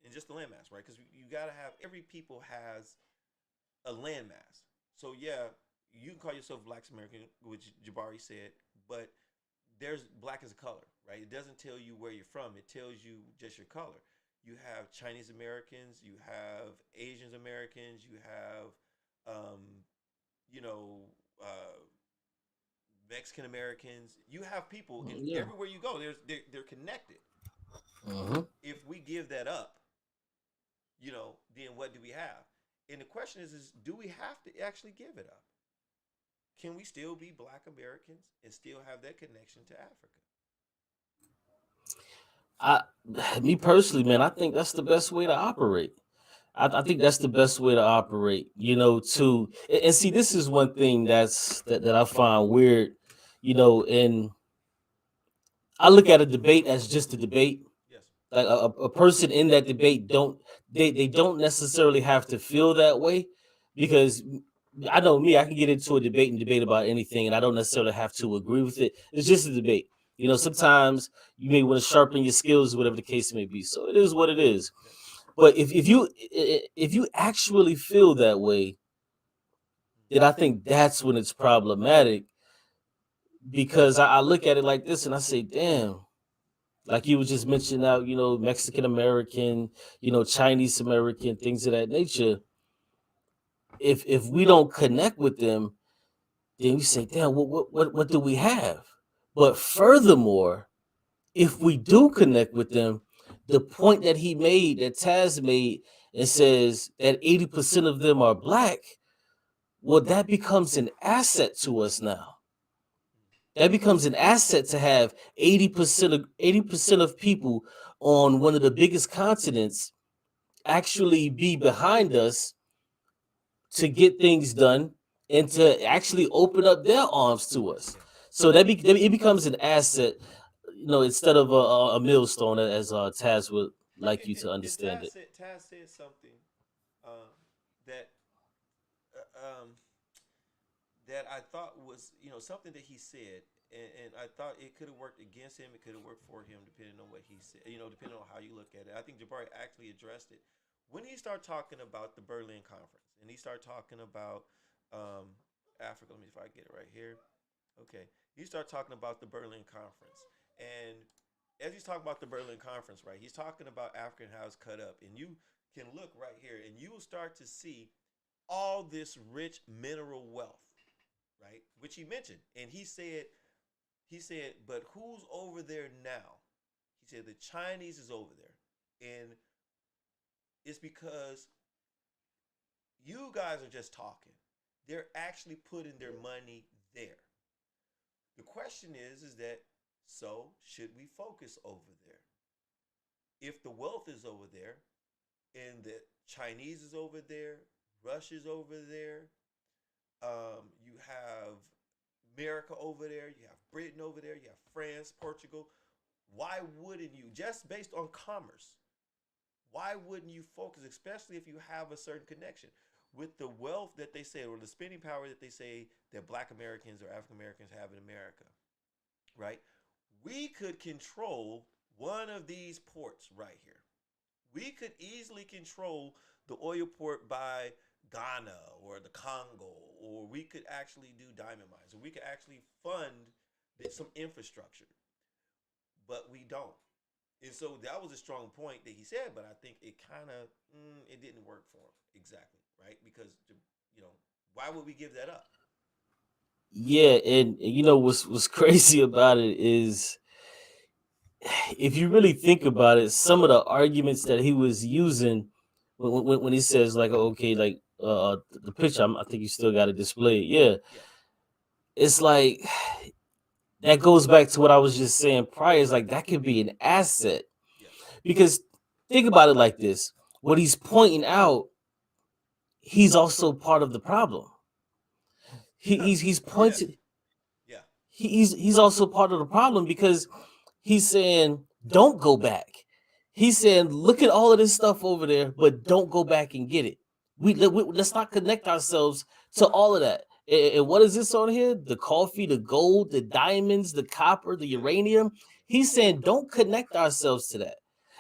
in just the landmass, right? Because you got to have every people has a landmass. So yeah, you can call yourself Black American, which Jabari said, but there's black as a color, right? It doesn't tell you where you're from. It tells you just your color. You have Chinese Americans, you have Asian Americans, you have, you know, uh, Mexican Americans. You have people in Yeah. everywhere you go. They're connected. Mhm. If we give that up, then what do we have? And the question is do we have to actually give it up? Can we still be Black Americans and still have that connection to Africa? I, me personally, man, I think that's the best way to operate. I think that's the best way to operate. To and see, this is one thing that I find weird. And I look at a debate as just a debate. Yes. Like a person in that debate they don't necessarily have to feel that way, because I know me, I can get into a debate and debate about anything and I don't necessarily have to agree with it. It's just a debate. Sometimes you may want to sharpen your skills, whatever the case may be. So it is what it is. Yes. But if you actually feel that way, then I think that's when it's problematic, because I look at it like this and I say, damn, like you was just mentioning out, Mexican American, Chinese American, things of that nature. If we don't connect with them, then we say, damn, what do we have? But furthermore, if we do connect with them, the point that he made, that Taz made, and says that 80% of them are black, well, that becomes an asset to us now. That becomes an asset to have 80% of people on one of the biggest continents actually be behind us to get things done and to actually open up their arms to us. Yeah. So it becomes an asset, instead of a millstone, as Taz would Right. like you to And understand it. Taz said something um, that um, that I thought was, something that he said, and I thought it could have worked against him. It could have worked for him, depending on what he said. Depending on how you look at it. I think Jabari actually addressed it when he started talking about the Berlin Conference, and he started talking about Africa. Let me see if I get it right here. Okay, he started talking about the Berlin Conference, and as he's talking about the Berlin Conference, right, he's talking about African how it's cut up, and you can look right here, and you will start to see all this rich mineral wealth, right? Which he mentioned, and he said, but who's over there now? He said the Chinese is over there, and it's because you guys are just talking. They're actually putting their money there. The question is that so should we focus over there? If the wealth is over there, and the Chinese is over there, Russia's over there, you have America over there, you have Britain over there, you have France, Portugal. Why wouldn't you, just based on commerce, why wouldn't you focus, especially if you have a certain connection with the wealth that they say, or the spending power that they say that Black Americans or African Americans have in America, right? We could control one of these ports right here. We could easily control the oil port by Ghana or the Congo, or we could actually do diamond mines, or we could actually fund some infrastructure, but we don't. And so that was a strong point that he said, but I think it kind of it didn't work for him exactly, right? Because why would we give that up? Yeah, and you know what's crazy about it is if you really think about it, some of the arguments that he was using when he says like, okay, like the picture, I think you still got to display it. Yeah, Yeah. it's like that goes back to what I was just saying prior. Is like that could be an asset Yeah. because think about it like this: what he's pointing out, he's also part of the problem. He's Yes. pointing. Yeah. He's also part of the problem because he's saying don't go back. He's saying look at all of this stuff over there, but don't go back and get it. Let's not connect ourselves to all of that. And what is this on here? The coffee, the gold, the diamonds, the copper, the Yeah. uranium. He's saying don't connect ourselves to that.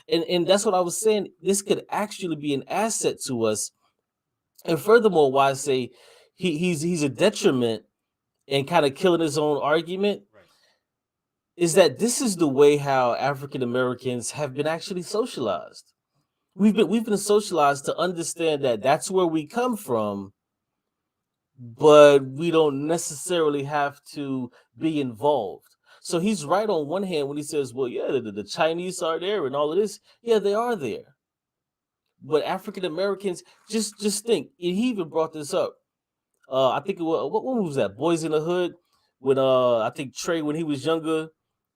And that's what I was saying. This could actually be an asset to us. And furthermore, why I say he's a detriment and kind of killing his own argument Right. is that this is the way how African Americans have been actually socialized. We've been socialized to understand that that's where we come from, but we don't necessarily have to be involved. So he's right on one hand when he says, "Well, yeah, the Chinese are there and all of this. Yeah, they are there, but African Americans just think." And he even brought this up. I think it was what movie was that? Boys in the Hood. When I think Trey, when he was younger,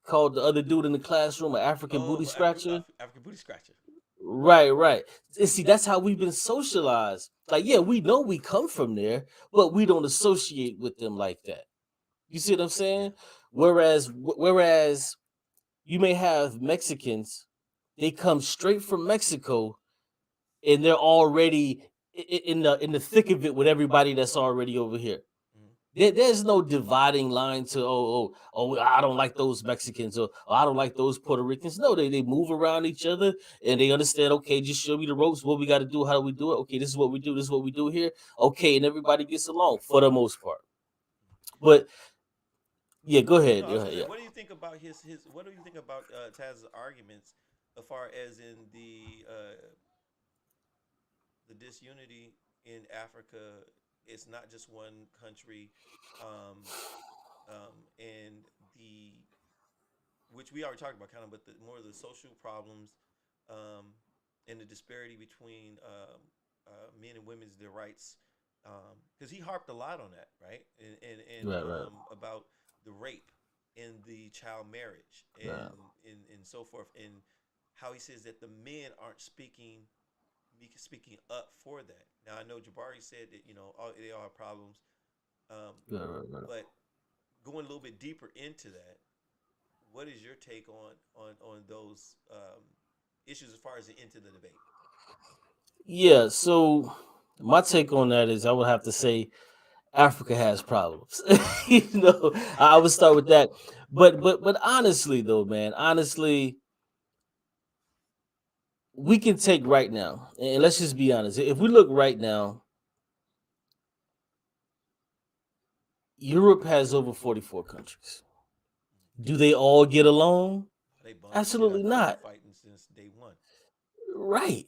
called the other dude in the classroom an African booty Oh, scratcher. African booty scratcher. Right, right. And see, that's how we've been socialized. Like, yeah, we know we come from there, but we don't associate with them like that. You see what I'm Yeah. saying? Whereas you may have Mexicans, they come straight from Mexico, and they're already in the thick of it with everybody that's already over here. Mhm. There's no dividing line to I don't like those Mexicans or I don't like those Puerto Ricans. No, they move around each other and they understand. Okay, just show me the ropes. What we got to do? How do we do it? Okay, this is what we do. This is what we do here. Okay, and everybody gets along for the most part. But yeah, go No, ahead. I Go was ahead. gonna say, Yeah. what do you think about his? What do you think about Taz's arguments, as far as in the disunity in Africa? It's not just one country, um, and the which we already talked about, kind of, but the more of the social problems, um, and the disparity between men and women's their rights, because he harped a lot on that, right? And Right. Right. about the rape and the child marriage Right. and so forth, and how he says that the men aren't speaking up for that. Now I know Jabari said that they all have problems, um, Right. Right. Right. but going a little bit deeper into that, what is your take on those issues as far as into the debate? Yeah. So my take on that is I would have to say Africa has problems. I would start with that. But honestly though, man, honestly, we can take right now, and let's just be honest. If we look right now, Europe has over 44 countries. Do they all get along? They bummed the shit Absolutely out each other not. fighting since day one. Right.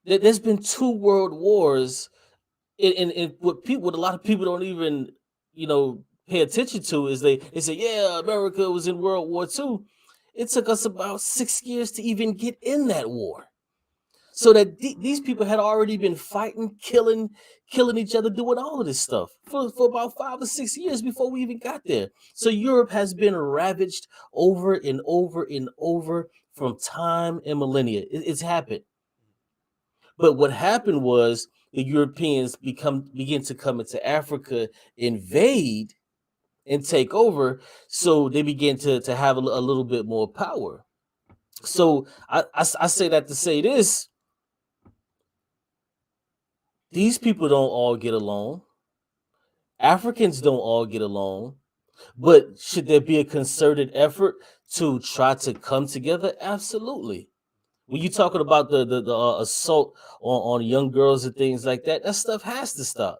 There's been two world wars, and what a lot of people don't even pay attention to is they say, yeah, America was in World War II. It took us about 6 years to even get in that war. So that these people had already been fighting, killing each other, doing all of this stuff for about 5 or 6 years before we even got there. So Europe has been ravaged over and over and over from time and millennia. It's happened. But what happened was the Europeans begin to come into Africa, invade and take over. So they begin to have a little bit more power. So I say that to say this: these people don't all get along. Africans don't all get along. But should there be a concerted effort to try to come together? Absolutely. When you're talking about the assault on young girls and things like that, that stuff has to stop.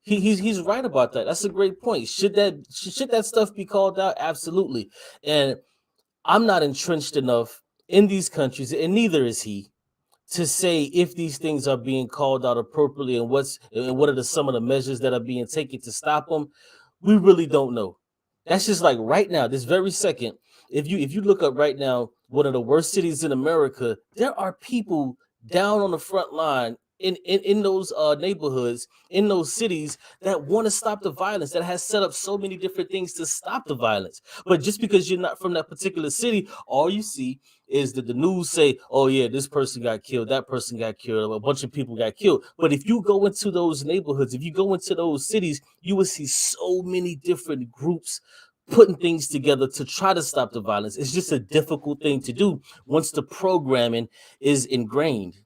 He's right about that. That's a great point. Should that stuff be called out? Absolutely. And I'm not entrenched enough in these countries, and neither is he, to say if these things are being called out appropriately and what are some of the measures that are being taken to stop them. We really don't know. That's just like right now, this very second. If you look up right now, one of the worst cities in America, there are people down on the front line in those neighborhoods, in those cities that want to stop the violence, that has set up so many different things to stop the violence. But just because you're not from that particular city, all you see is that the news say, oh yeah, this person got killed, that person got killed, a bunch of people got killed. But if you go into those neighborhoods, if you go into those cities, you will see so many different groups putting things together to try to stop the violence. It's just a difficult thing to do once the programming is ingrained.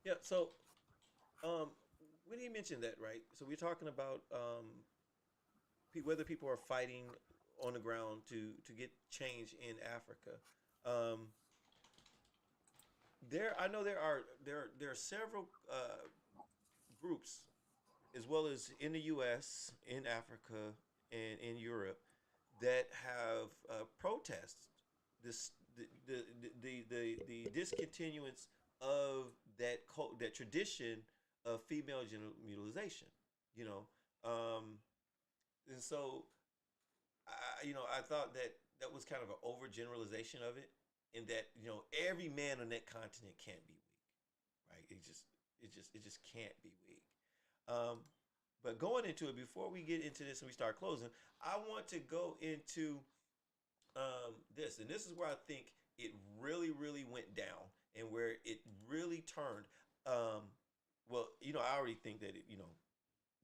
Yeah. So, um, when he mentioned that, right? So we're talking about whether people are fighting on the ground to get change in Africa. Um, I know there are several groups, as well as in the U.S., in Africa, and in Europe, that have protested this the discontinuance of that tradition of female genital mutilization. You know, and so I thought that that was kind of an overgeneralization of it, in that every man on that continent can't be weak, right? It just can't be weak. Um, but going into it, before we get into this and we start closing, I want to go into this, and this is where I think it really, really went down, and where it really turned. Well, I already think that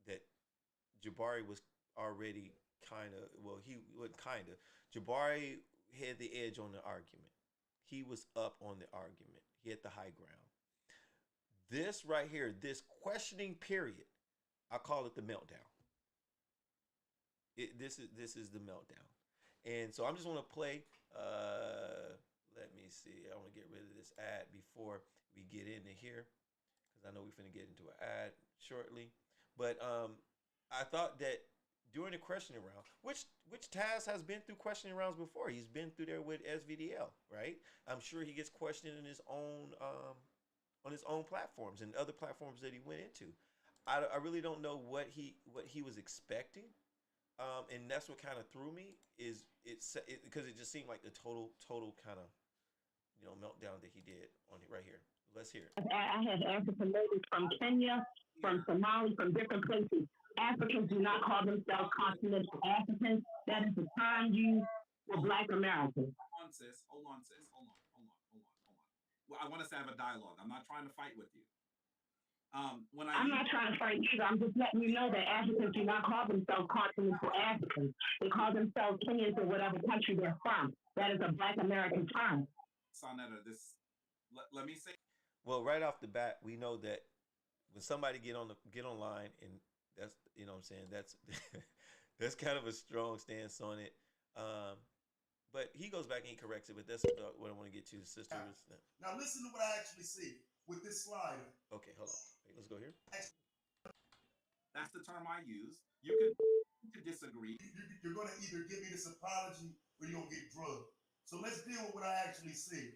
that Jabari was already kind of, well, he wasn't kind of. Jabari had the edge on the argument. He was up on the argument. He had the high ground. This right here, this questioning period, I call it the meltdown. This is the meltdown, and so I'm just want to play. Let me see. I want to get rid of this ad before we get into here, because I know we're finna get into an ad shortly. But I thought that during the questioning round, which Taz has been through questioning rounds before. He's been through there with SVDL, right? I'm sure he gets questioned in his own on his own platforms and other platforms that he went into. I really don't know what he was expecting, and that's what kind of threw me. Is because it just seemed like the total kind of meltdown that he did on it right here. Let's hear it. I have African ladies from Kenya, from Somalia, from different places. Africans do not call themselves continental Africans. That is the term used for Black Americans. Hold on, sis. Hold on, sis. Hold on. Well, I want us to have a dialogue. I'm not trying to fight with you. I'm not trying to fight either. I'm just letting you know that Africans do not call themselves continental Africans. They call themselves Kenyans or whatever country they're from. That is a Black American term. Sonetta, let me say. Well, right off the bat, we know that when somebody get online, and that's what I'm saying, that's that's kind of a strong stance on it. But he goes back and he corrects it. But that's what I want to get to, the sisters. Now listen to what I actually see with this slider. Okay, hold on. Wait, let's go here. That's the term I use. You can disagree. You're going to either give me this apology or you're going to get drugged. So let's deal with what I actually see.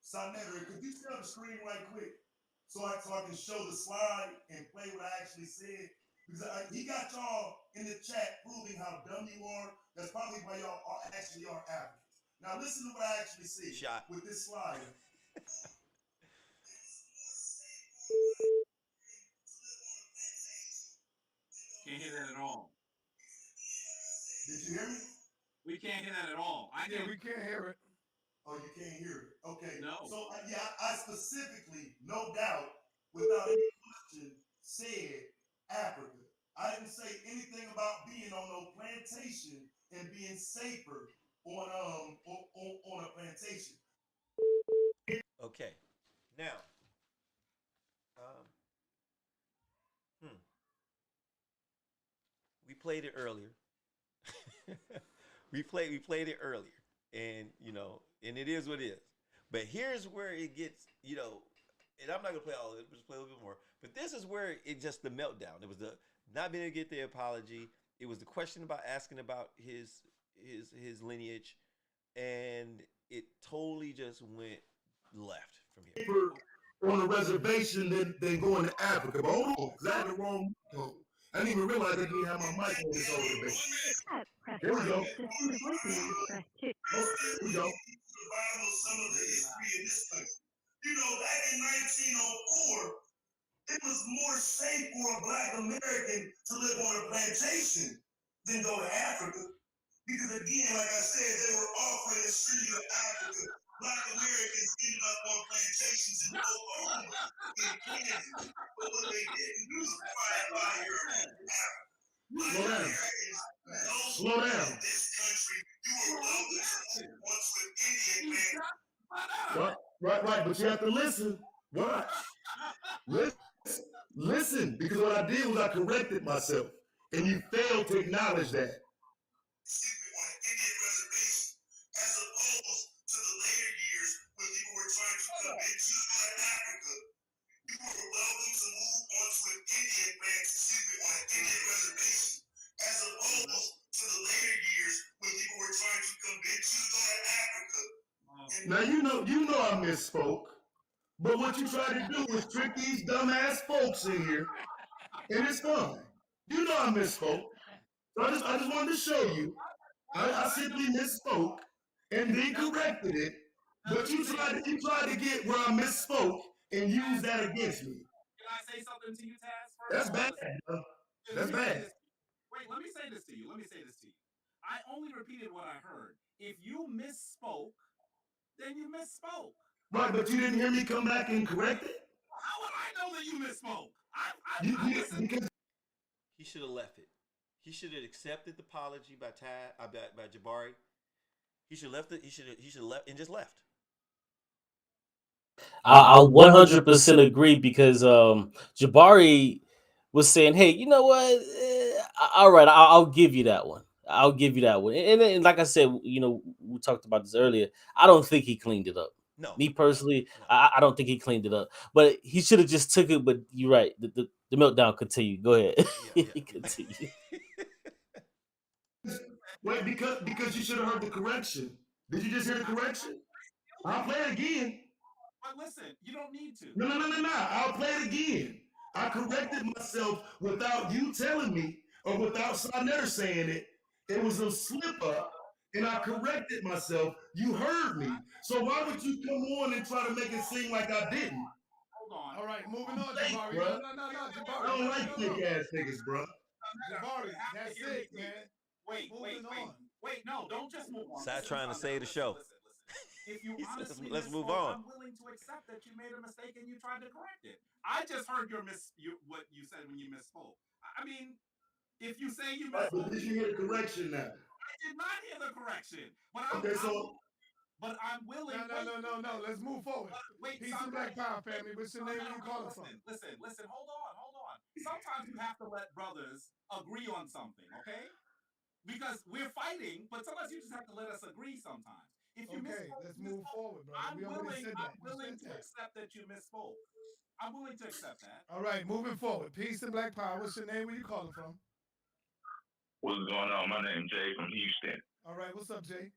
Sonetta, could you share the screen right quick so I can show the slide and play what I actually said? Because he got y'all in the chat proving how dumb you are. That's probably why y'all actually are Africans. Now listen to what I actually see with this slide. Can't hear that at all. Did you hear me? We can't hear that at all. We can't hear it. Oh, you can't hear it. Okay. No. So I specifically, no doubt, without any question, said Africa. I didn't say anything about being on no plantation and being safer on a plantation. Okay. Now, we played it earlier. we played it earlier, and and it is what it is. But here's where it gets, and I'm not gonna play all of it, just play a little bit more. But this is where it just the meltdown. It was the not being able to get the apology. It was the question about asking about his lineage, and it totally just went left from here. On a reservation than going to Africa. But hold on, because I had the wrong. I didn't even realize I didn't have my mic on this whole debate. Here we go. Here we go. Some of the history in this country. You know, back in 1904, it was more safe for a Black American to live on a plantation than go to Africa. Because again, like I said, they were offering to send you to Africa. Black Americans ended up on plantations in Oklahoma, in Kansas. But what they didn't do was fly out here and Africa. Slow down. Slow down. In this country, you were welcome to once with Indian man. Right, but you have to listen. Watch. Listen, because what I did was I corrected myself, and you failed to acknowledge that. On an Indian reservation, as opposed to the later years when people were trying to convince you to go to Africa, you were welcome to move onto an Indian on an Indian reservation, as opposed to the later years when people were trying to convince you to go to Africa. Now you know I misspoke. But what you try to do is trick these dumbass folks in here, and it's fun. You know I misspoke. So I just wanted to show you. I simply misspoke and then corrected it. But you tried to get where I misspoke and use that against me. Can I say something to you, Taz? That's bad. That's bad. Wait, let me say this to you. I only repeated what I heard. If you misspoke, then you misspoke. Right, but you didn't hear me come back and correct it? How would I know that you misspoke? Because he should have left it. He should have accepted the apology by Jabari. He should have left it. He should have left and just left. I 100% agree because Jabari was saying, "Hey, you know what? All right, I'll give you that one. I'll give you that one." And like I said, you know, we talked about this earlier. I don't think he cleaned it up. No, me personally, no. I don't think he cleaned it up. But he should have just took it. But you're right. The meltdown continued. Go ahead. Yeah. Continue. Wait, because you should have heard the correction. Did you just hear the correction? I'll play it again. But listen, you don't need to. No. I'll play it again. I corrected myself without you telling me or without Siner saying it. It was a slip up, and I corrected myself. You heard me. So why would you come on and try to make it seem like I didn't? Hold on. All right, moving on, Jabari. No, Jabari. I don't like fake ass niggas, bro. Jabari, that's it, man. Wait, no, don't just move on. Stop trying to save the show. Listen. If you honestly let's move on. I'm willing to accept that you made a mistake and you tried to correct it. I just heard what you said when you misspoke. I mean, if you say you misspoke, but did you hear the correction now? I did not hear the correction. But I'm willing. No. Let's move forward. Wait, Peace and Black Power, family. What's your name? Where you calling from? Listen. Hold on. Sometimes you have to let brothers agree on something, okay? Because we're fighting, but sometimes you just have to let us agree sometimes. If you misspoke, let's move forward, bro. I'm willing to accept that you misspoke. I'm willing to accept that. All right, moving forward. Peace and Black Power. What's your name? Where you calling from? What's going on? My name's Jay from Houston. All right, what's up, Jay?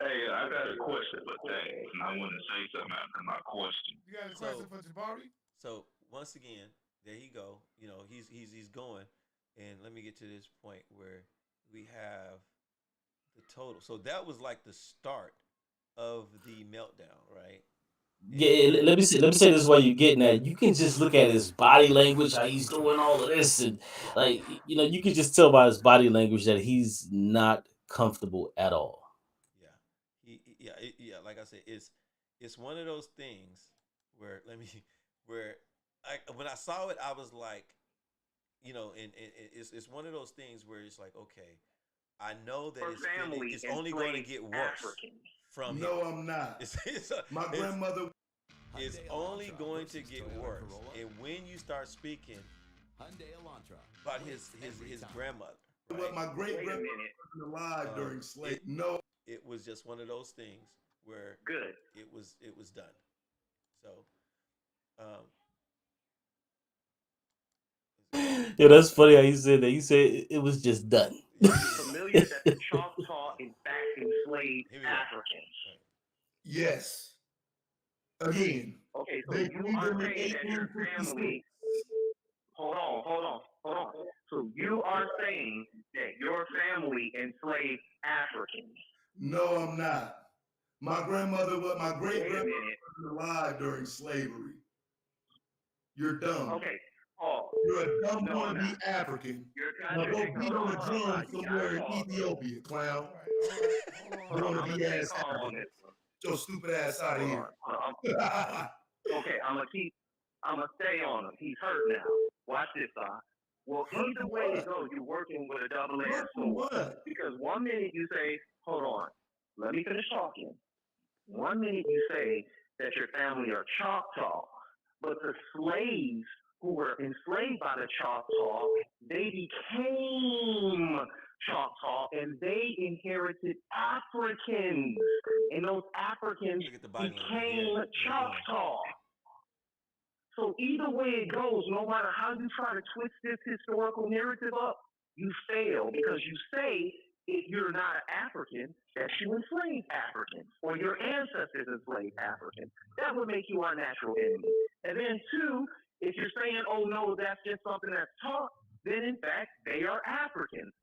Hey, I got a question for Taz, and I want to say something after my question. You got a question for Jabari? So once again, there you go. You know, he's going, and let me get to this point where we have the total. So that was like the start of the meltdown, right? Yeah, let me say this is why you're getting at. You can just look at his body language, how he's doing all of this, and like you know, you can just tell by his body language that he's not comfortable at all. Yeah. Like I said, it's one of those things where when I saw it, I was like, you know, and it's one of those things where it's like, okay, I know that it's only going to get worse from no, him. I'm not. My grandmother. It's only going to get worse, and when you start speaking about his grandmother, right? What my great grandmother was alive during slavery. No, it was just one of those things where it was done. So, yeah, that's funny how he said that. He said it was just done. Familiar that the Choctaw in fact enslaved Africans. Right. Yes. Again. Okay, so you are saying that your family. Hold on. hold on. So you are saying that your family enslaved Africans? No, I'm not. My grandmother, my great Wait a grandmother minute. was alive during slavery. You're dumb. Okay, Paul. You're a dumb No, I'm wannabe not. African. You're Now go contradicting. beat Hold on on, a hold on, drum Todd. You gotta somewhere in pause. Ethiopia, clown. All right. Hold on. Hold on. I'm gonna Wannabe stay ass calm on African. this one. Get your stupid ass out of Hold here. on. Okay, I'm gonna stay on him. He's hurt now. Watch this, Well, Hurt either for way what? it goes, you're working with a double-edged Hurt for sword. what? Because 1 minute you say, hold on, let me finish talking. 1 minute you say that your family are Choctaw, but the slaves who were enslaved by the Choctaw, they became Choctaw and they inherited Africans. And those Africans Look at the body became language. Yeah. Choctaw. So either way it goes, no matter how you try to twist this historical narrative up, you fail because you say if you're not African, that you enslaved Africans or your ancestors enslaved Africans. That would make you our natural enemy. And then two, if you're saying, oh no, that's just something that's taught, then in fact they are Africans.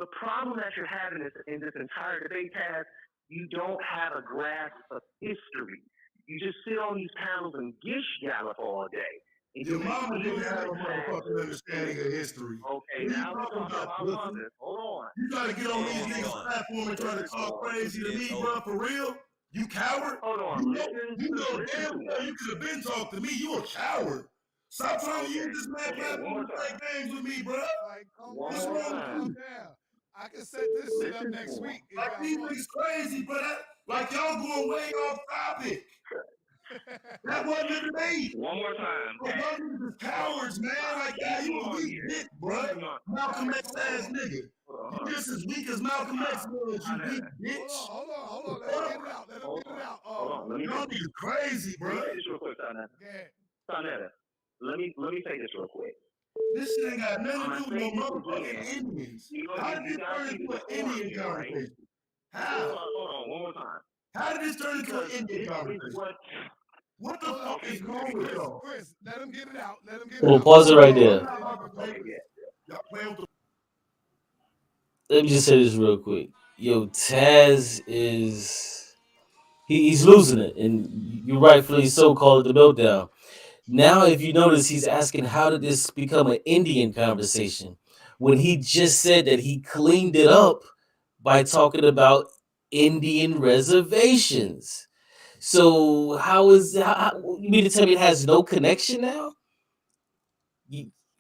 The problem that you're having in this entire debate, Taz, you don't have a grasp of history. You just sit on these panels and gish gallop all day. And Your you make mama didn't these have a motherfucking understanding of history. Okay, What are you now we're talking talking about, about pussy? mothers. Hold on. You try to get on these And it's niggas' on. platform and try to talk crazy to It's me, over. bro, for real? You coward? Hold on. You know Listen damn to well me. you could have been talking to me. You a coward. Stop trying to use this man Okay, one platform more to play time. games with me, bro. Like, calm One What's more wrong down. with time. Calm you? down. I can set this shit up Listen next to him. week if Like y'all these want. niggas crazy, bro. Like y'all going way off topic. That wasn't a debate. One more time. Like y'all niggas is cowards, man. Like God, you a weak dick, bro. Malcolm X ass nigga. You just as weak as Malcolm X was, you weak bitch. Hold on. Let him get it out. Hold on. Let me Y'all niggas crazy, bro. say this real quick, Sonetta. Yeah. Let me say this real quick. This shit ain't got nothing to do with no Again. motherfucking Indians. How did You this gotta turn keep into it an Indian here, right? conversation? Hold How? on, one more time. How did this turn into an Because Indian this is conversation? what What the Hold on. fuck is wrong with y'all? Chris, let him get it out. Well, pause it right there. Y'all playing with the Let me just say this real quick. Yo, Taz is he's losing it, and you rightfully so call it the meltdown. Now, if you notice, he's asking how did this become an Indian conversation when he just said that he cleaned it up by talking about Indian reservations. So you mean to tell me it has no connection now?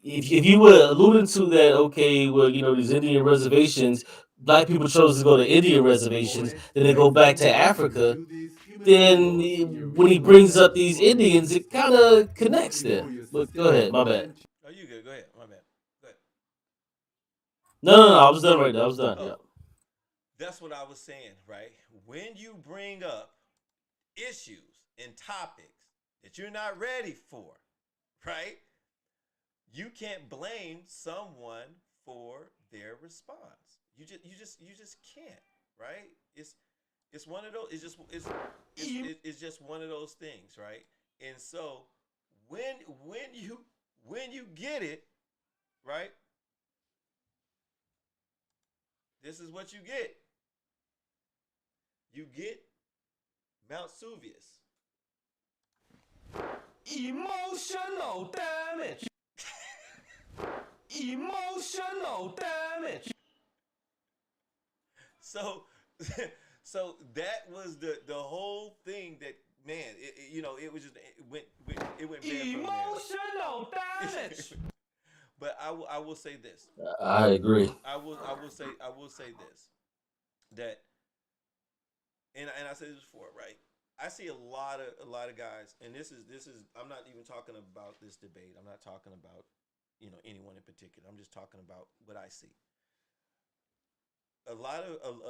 If you were alluding to that, okay, well, these Indian reservations, black people chose to go to Indian reservations, then they go back to Africa, then when he brings up these Indians, it kind of connects there. But go ahead, my bad. Oh, you good. Go ahead. My bad. Go ahead. No, I was done right there. I was done. Oh, Yeah. that's what I was saying, right? When you bring up issues and topics that you're not ready for, right? You can't blame someone for their response. You just can't, right? It's one of those. It's just one of those things, right? And so when you get it, right? This is what you get. You get Mount Suvius. Emotional damage. Emotional damage. So, so that was the whole thing. That man, it was just it went bad from there. Emotional damage. But I will say this. I agree. I will say this, that, and I said this before, right? I see a lot of guys, and this is I'm not even talking about this debate. I'm not talking about anyone in particular. I'm just talking about what I see. A lot of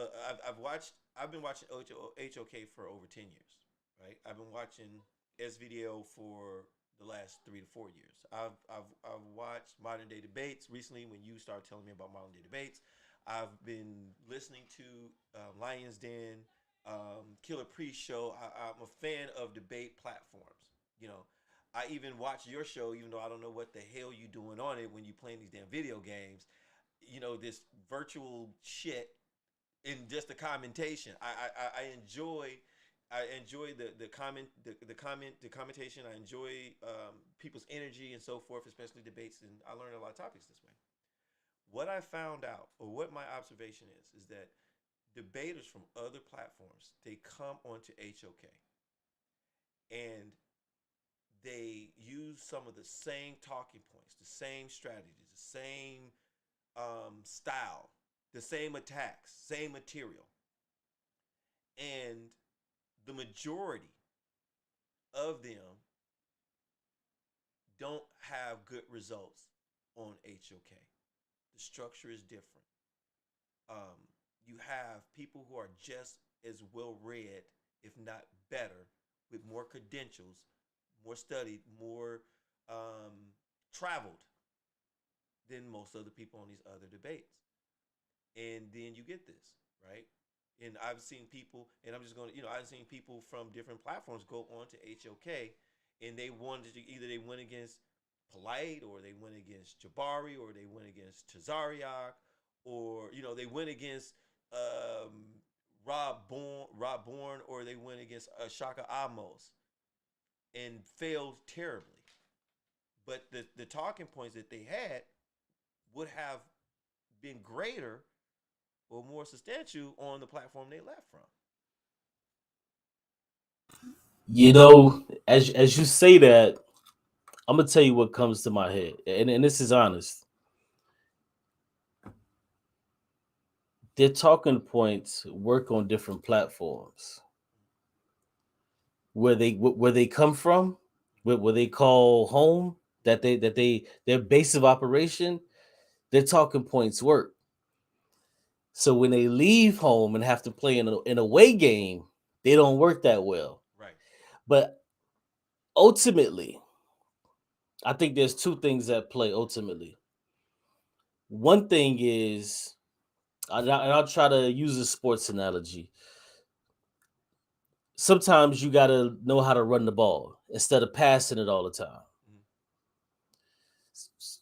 I've been watching HOK for over 10 years, right? I've been watching SVDL for the last 3 to 4 years. I've watched modern day debates recently. When you started telling me about modern day debates, I've been listening to Lions Den, Killer Priest show. I'm a fan of debate platforms. I even watch your show, even though I don't know what the hell you doing on it when you playing these damn video games. You know, this virtual shit in just the commentation. I enjoy the commentation. I enjoy people's energy and so forth, especially debates, and I learned a lot of topics this way. What I found out, or what my observation is that debaters from other platforms, they come onto HOK and they use some of the same talking points, the same strategies, the same style, the same attacks, same material. And the majority of them don't have good results on HOK. The structure is different. You have people who are just as well read, if not better, with more credentials, more studied, more traveled than most other people on these other debates. And then you get this, right? And I've seen people, and I'm just going to, I've seen people from different platforms go on to HOK, and they wanted to, either they went against Polite, or they went against Jabari, or they went against Tazariak, or, they went against Rob Bourne, or they went against Shaka Amos and failed terribly. But the talking points that they had would have been greater or more substantial on the platform they left from. As you say that, I'm gonna tell you what comes to my head, and this is honest. Their talking points work on different platforms. Where they come from, where they call home, their base of operation, their talking points work. So when they leave home and have to play in an away game, they don't work that well. Right. But ultimately, I think there's two things at play. Ultimately, one thing is, and I'll try to use a sports analogy. Sometimes you got to know how to run the ball instead of passing it all the time.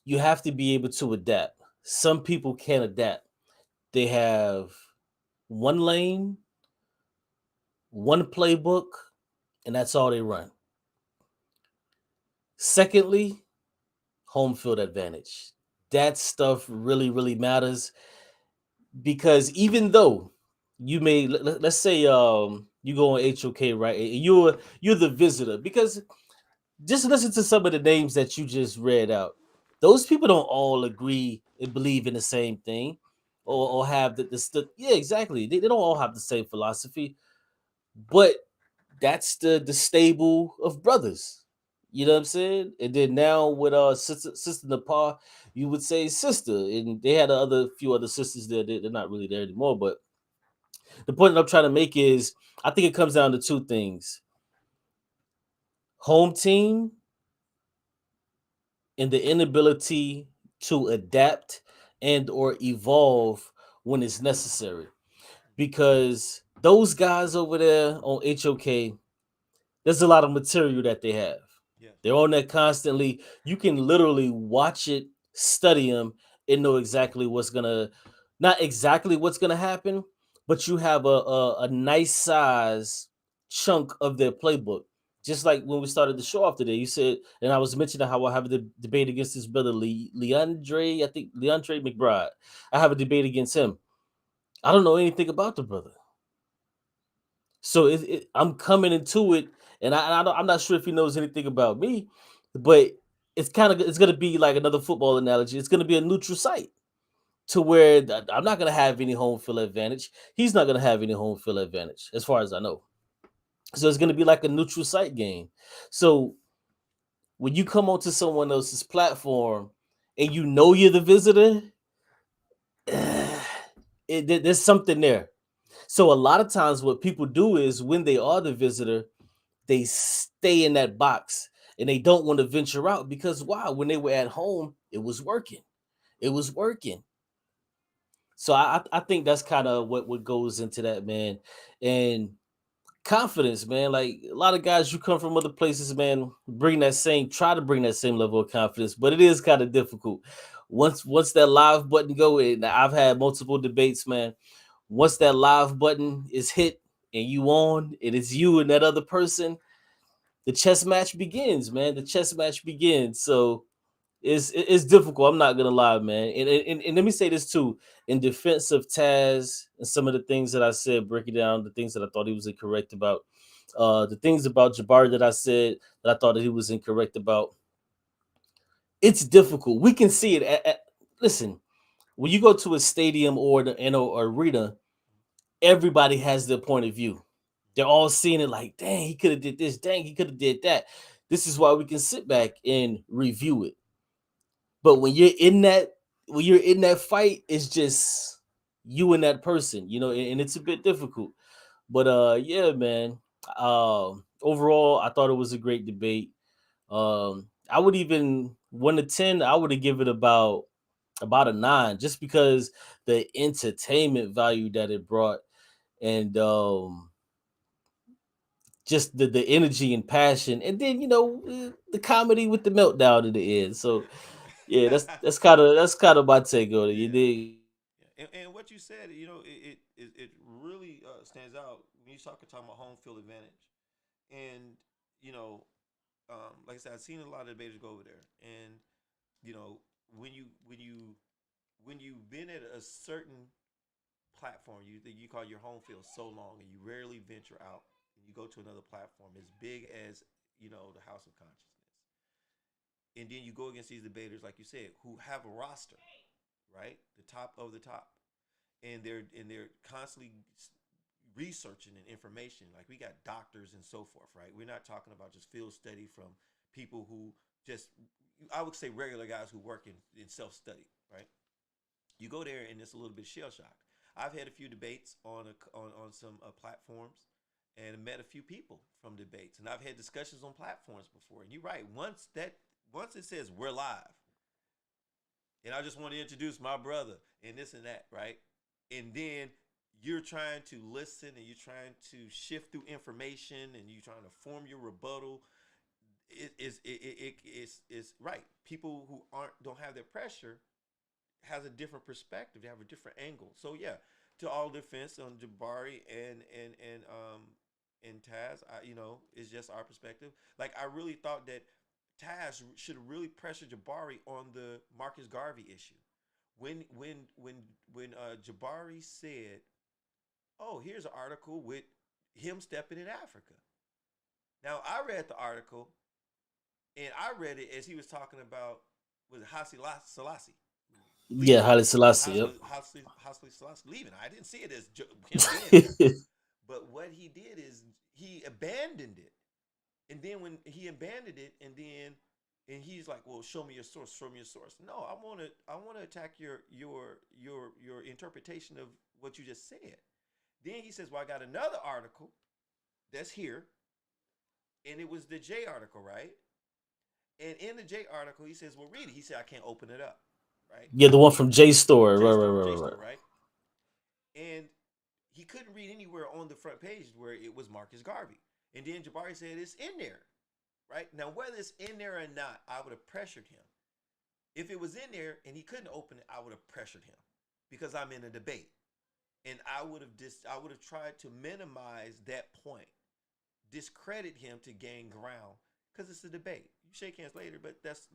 You have to be able to adapt. Some people can't adapt. They have one lane, one playbook, and that's all they run. Secondly, home field advantage. That stuff really, really matters, because even though you may, let's say you go on HOK, right? And you're the visitor, because just listen to some of the names that you just read out. Those people don't all agree and believe in the same thing, or have yeah, exactly. They don't all have the same philosophy, but that's the stable of brothers. You know what I'm saying? And then now with sister Nepal, you would say sister, and they had few other sisters there. They're not really there anymore. But the point that I'm trying to make is, I think it comes down to two things: home team and the inability to adapt and or evolve when it's necessary. Because those guys over there on HOK, there's a lot of material that they have. Yeah. They're on there constantly. You can literally watch it, study them, and know exactly not exactly what's gonna happen, but you have a nice size chunk of their playbook. Just like when we started the show off today, you said, and I was mentioning how I have a debate against this brother Leandre, I think Leandre McBride. I have a debate against him. I don't know anything about the brother. So I'm coming into it, and I'm not sure if he knows anything about me, but it's gonna be like another football analogy. It's gonna be a neutral site, to where I'm not gonna have any home field advantage. He's not gonna have any home field advantage, as far as I know. So it's gonna be like a neutral site game. So when you come onto someone else's platform and you know you're the visitor, there's something there. So a lot of times, what people do is, when they are the visitor, they stay in that box and they don't want to venture out, because wow, when they were at home, it was working. It was working. So I think that's kind of what goes into that, man. And confidence, man. Like a lot of guys, you come from other places, man. Try to bring that same level of confidence, but it is kind of difficult. Once that live button go in, I've had multiple debates, man. Once that live button is hit and you on, and it's you and that other person, the chess match begins, man. The chess match begins. So it's difficult. I'm not gonna lie, man. And let me say this too, in defense of Taz and some of the things that I said, breaking down the things that I thought he was incorrect about, the things about Jabari that I said that I thought that he was incorrect about. It's difficult. We can see it. Listen, when you go to a stadium or an arena, everybody has their point of view. They're all seeing it like, dang, he could have did this, dang, he could have did that. This is why we can sit back and review it. But when you're in that fight, it's just you and that person, and it's a bit difficult. But yeah, man. Overall, I thought it was a great debate. I would even 1 to 10, I would have given it about a 9, just because the entertainment value that it brought, and just the energy and passion, and then the comedy with the meltdown in the end. So yeah, that's kind of my take on it. You Yeah. dig? Yeah. And what you said, it really stands out when you talking about home field advantage. And you know, like I said, I've seen a lot of debaters go over there, and you know, when you when you when you've been at a certain platform you call your home field so long, and you rarely venture out, and you go to another platform as big as the House of Consciousness, and then you go against these debaters, like you said, who have a roster, right, the top of the top, and they're constantly researching and information. Like we got doctors and so forth, right? We're not talking about just field study from people who just, I would say, regular guys who work in self study, right? You go there and it's a little bit shell shock. I've had a few debates on some platforms, and met a few people from debates, and I've had discussions on platforms before. And you're right. Once it says we're live, and I just want to introduce my brother and this and that, right? And then you're trying to listen, and you're trying to shift through information, and you're trying to form your rebuttal. It's right. People who don't have that pressure has a different perspective. They have a different angle. So yeah, to all defense on Jabari and Taz, it's just our perspective. Like I really thought that Taz should have really pressured Jabari on the Marcus Garvey issue. When Jabari said, "Oh, here's an article with him stepping in Africa." Now I read the article, and I read it as he was talking about, was it Selassie Yeah, leaving? Haile Selassie. Yep. Haile Selassie leaving. I didn't see it as him being there, but what he did is he abandoned it. And then when he abandoned it, and he's like, "Well, show me your source. Show me your source." No, I want to attack your interpretation of what you just said. Then he says, "Well, I got another article that's here, and it was the J article, right?" And in the J article, he says, "Well, read it." He said, "I can't open it up." Right? Yeah, the one from J Store. Right, right, J right, right. Store, right? And he couldn't read anywhere on the front page where it was Marcus Garvey. And then Jabari said it's in there, right? Now, whether it's in there or not, I would have pressured him. If it was in there and he couldn't open it, I would have pressured him, because I'm in a debate, and I would have tried to minimize that point, discredit him to gain ground, because it's a debate. You shake hands later, but that's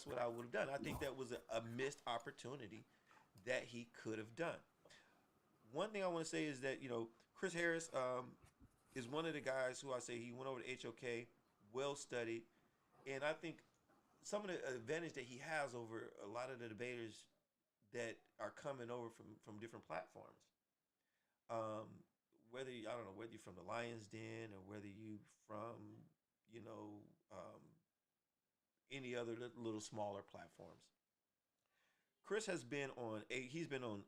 what I would have done. I think that was a missed opportunity that he could have done. One thing I want to say is that Chris Harris is one of the guys who I say he went over to HOK, well studied, and I think some of the advantage that he has over a lot of the debaters that are coming over from different platforms. Um, I don't know whether you're from the Lions Den, or whether you from you know um, any other little smaller platforms. Chris has been he's been on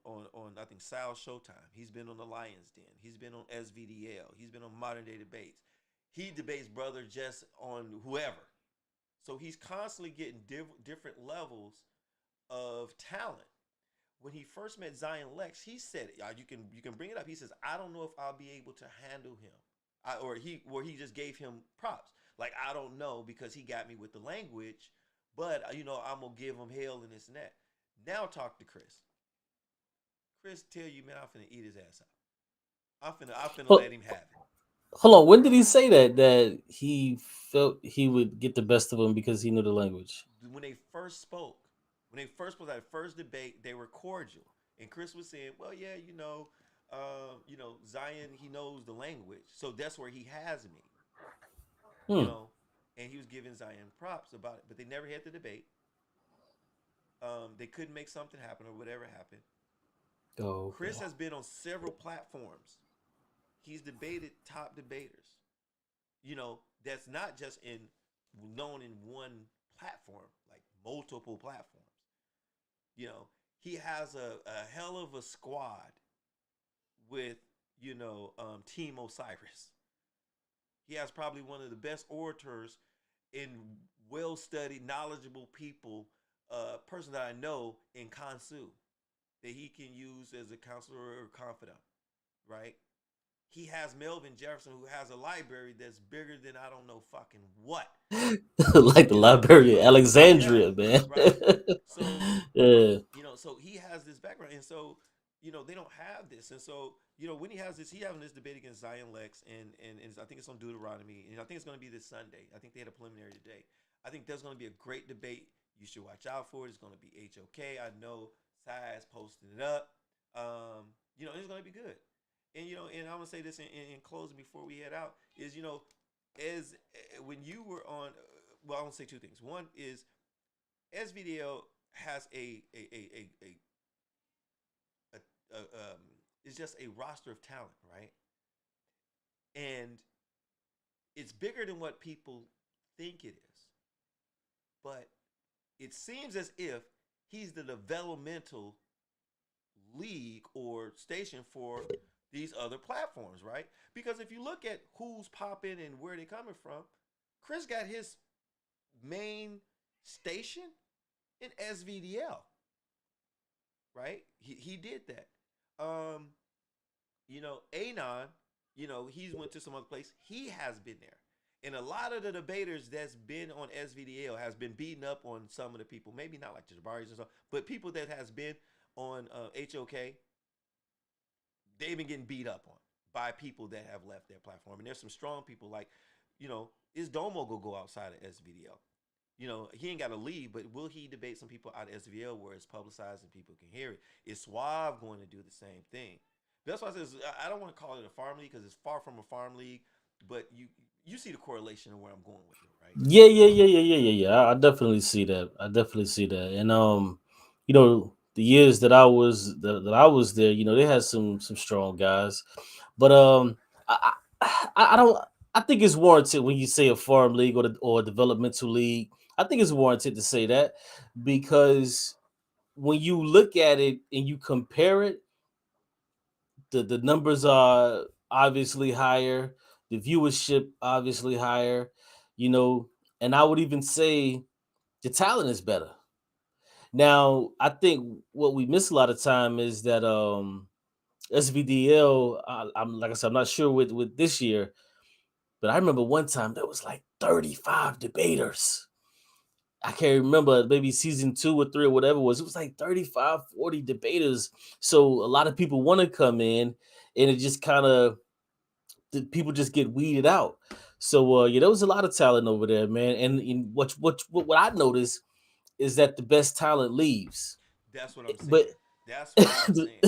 I think Sal Showtime. He's been on the Lions Den. He's been on SVDL. He's been on Modern Day Debates. He debates brother just on whoever. So he's constantly getting different levels of talent. When he first met Zion Lex, he said, you can bring it up. He says, "I don't know if I'll be able to handle him. Where he just gave him props. Like I don't know because he got me with the language, but I'm gonna give him hell and this and that. Now talk to Chris. Chris tell you, man, I'm finna eat his ass out. I'm finna But let him have it. hold on, when did he say that he felt he would get the best of him because he knew the language? When they first spoke, that first debate, they were cordial, and Chris was saying, "Well, yeah, Zion, he knows the language, so that's where he has me, you Hmm. know." And he was giving Zion props about it, but they never had the debate. They couldn't make something happen or whatever happened. Oh, okay. Chris has been on several platforms. He's debated top debaters. That's not just known in one platform, like multiple platforms. You know, he has a hell of a squad with Team Osiris. He has probably one of the best orators and well-studied, knowledgeable people, person that I know in Kansu that he can use as a counselor or confidant, right? He has Melvin Jefferson, who has a library that's bigger than I don't know fucking what. Like the Library of Yeah, Alexandria, man. right. So Yeah. so he has this background, and so they don't have this, and so when he has this, he having this debate against Zion Lex, and I think it's on Deuteronomy, and I think it's going to be this Sunday. I think they had a preliminary today. I think there's going to be a great debate. You should watch out for it. It's going to be HOK. I know Size posting it up. It's going to be good. And I'm gonna say this in closing before we head out is as when you were on, well, I want to say two things. One is SVDL has it's just a roster of talent, right? And it's bigger than what people think it is. But it seems as if he's the developmental league or station for these other platforms, right? Because if you look at who's popping and where they're coming from, Chris got his main station in SVDL, right? He did that. Anon, he's went to some other place. He has been there. And a lot of the debaters that's been on SVDL has been beating up on some of the people, maybe not like Jabari and stuff, but people that has been on HOK, they've been getting beat up on by people that have left their platform. And there's some strong people like, is Domo gonna go outside of SVDL? He ain't got to leave, but will he debate some people out of SVL where it's publicized and people can hear it? Is Suave going to do the same thing? That's why I says I don't want to call it a farm league because it's far from a farm league, but you see the correlation of where I'm going with it, right? Yeah. I definitely see that. And the years that I was there, they had some strong guys. But I don't. I think it's warranted when you say a farm league or a developmental league. I think it's warranted to say that because when you look at it and you compare it, the numbers are obviously higher, the viewership obviously higher, you know, and I would even say the talent is better. Now, I think what we miss a lot of time is that SVDL. I'm like I said, I'm not sure with this year, but I remember one time there was like 35 debaters. I can't remember, maybe season 2 or 3 or whatever it was. It was like 35, 40 debaters. So a lot of people want to come in, and it just kind of people just get weeded out. So yeah, there was a lot of talent over there, man. And what I noticed is that the best talent leaves. That's what I'm But saying. That's what I'm saying.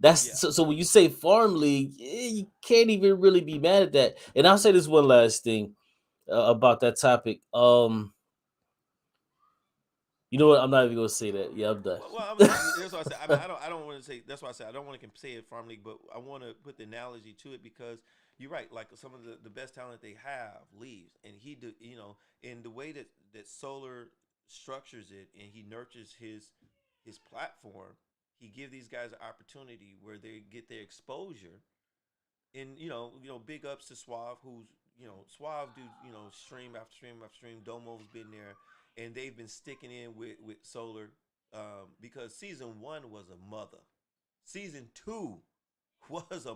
Yeah. so when you say farm league, you can't even really be mad at that. And I'll say this one last thing about that topic. You know what? I'm not even gonna say that. Yeah, I'm done. That's what I said. I mean, I don't want to say. That's why I said I don't want to say it farm league, but I want to put the analogy to it because you're right. Like some of the best talent they have leaves, and he do, in the way that Solar structures it, and he nurtures his platform. He give these guys an opportunity where they get their exposure, and big ups to Suave, who's Suave do stream after stream after stream. Domo's been there, and they've been sticking in with Solar, because season 1 was a mother, season 2 was a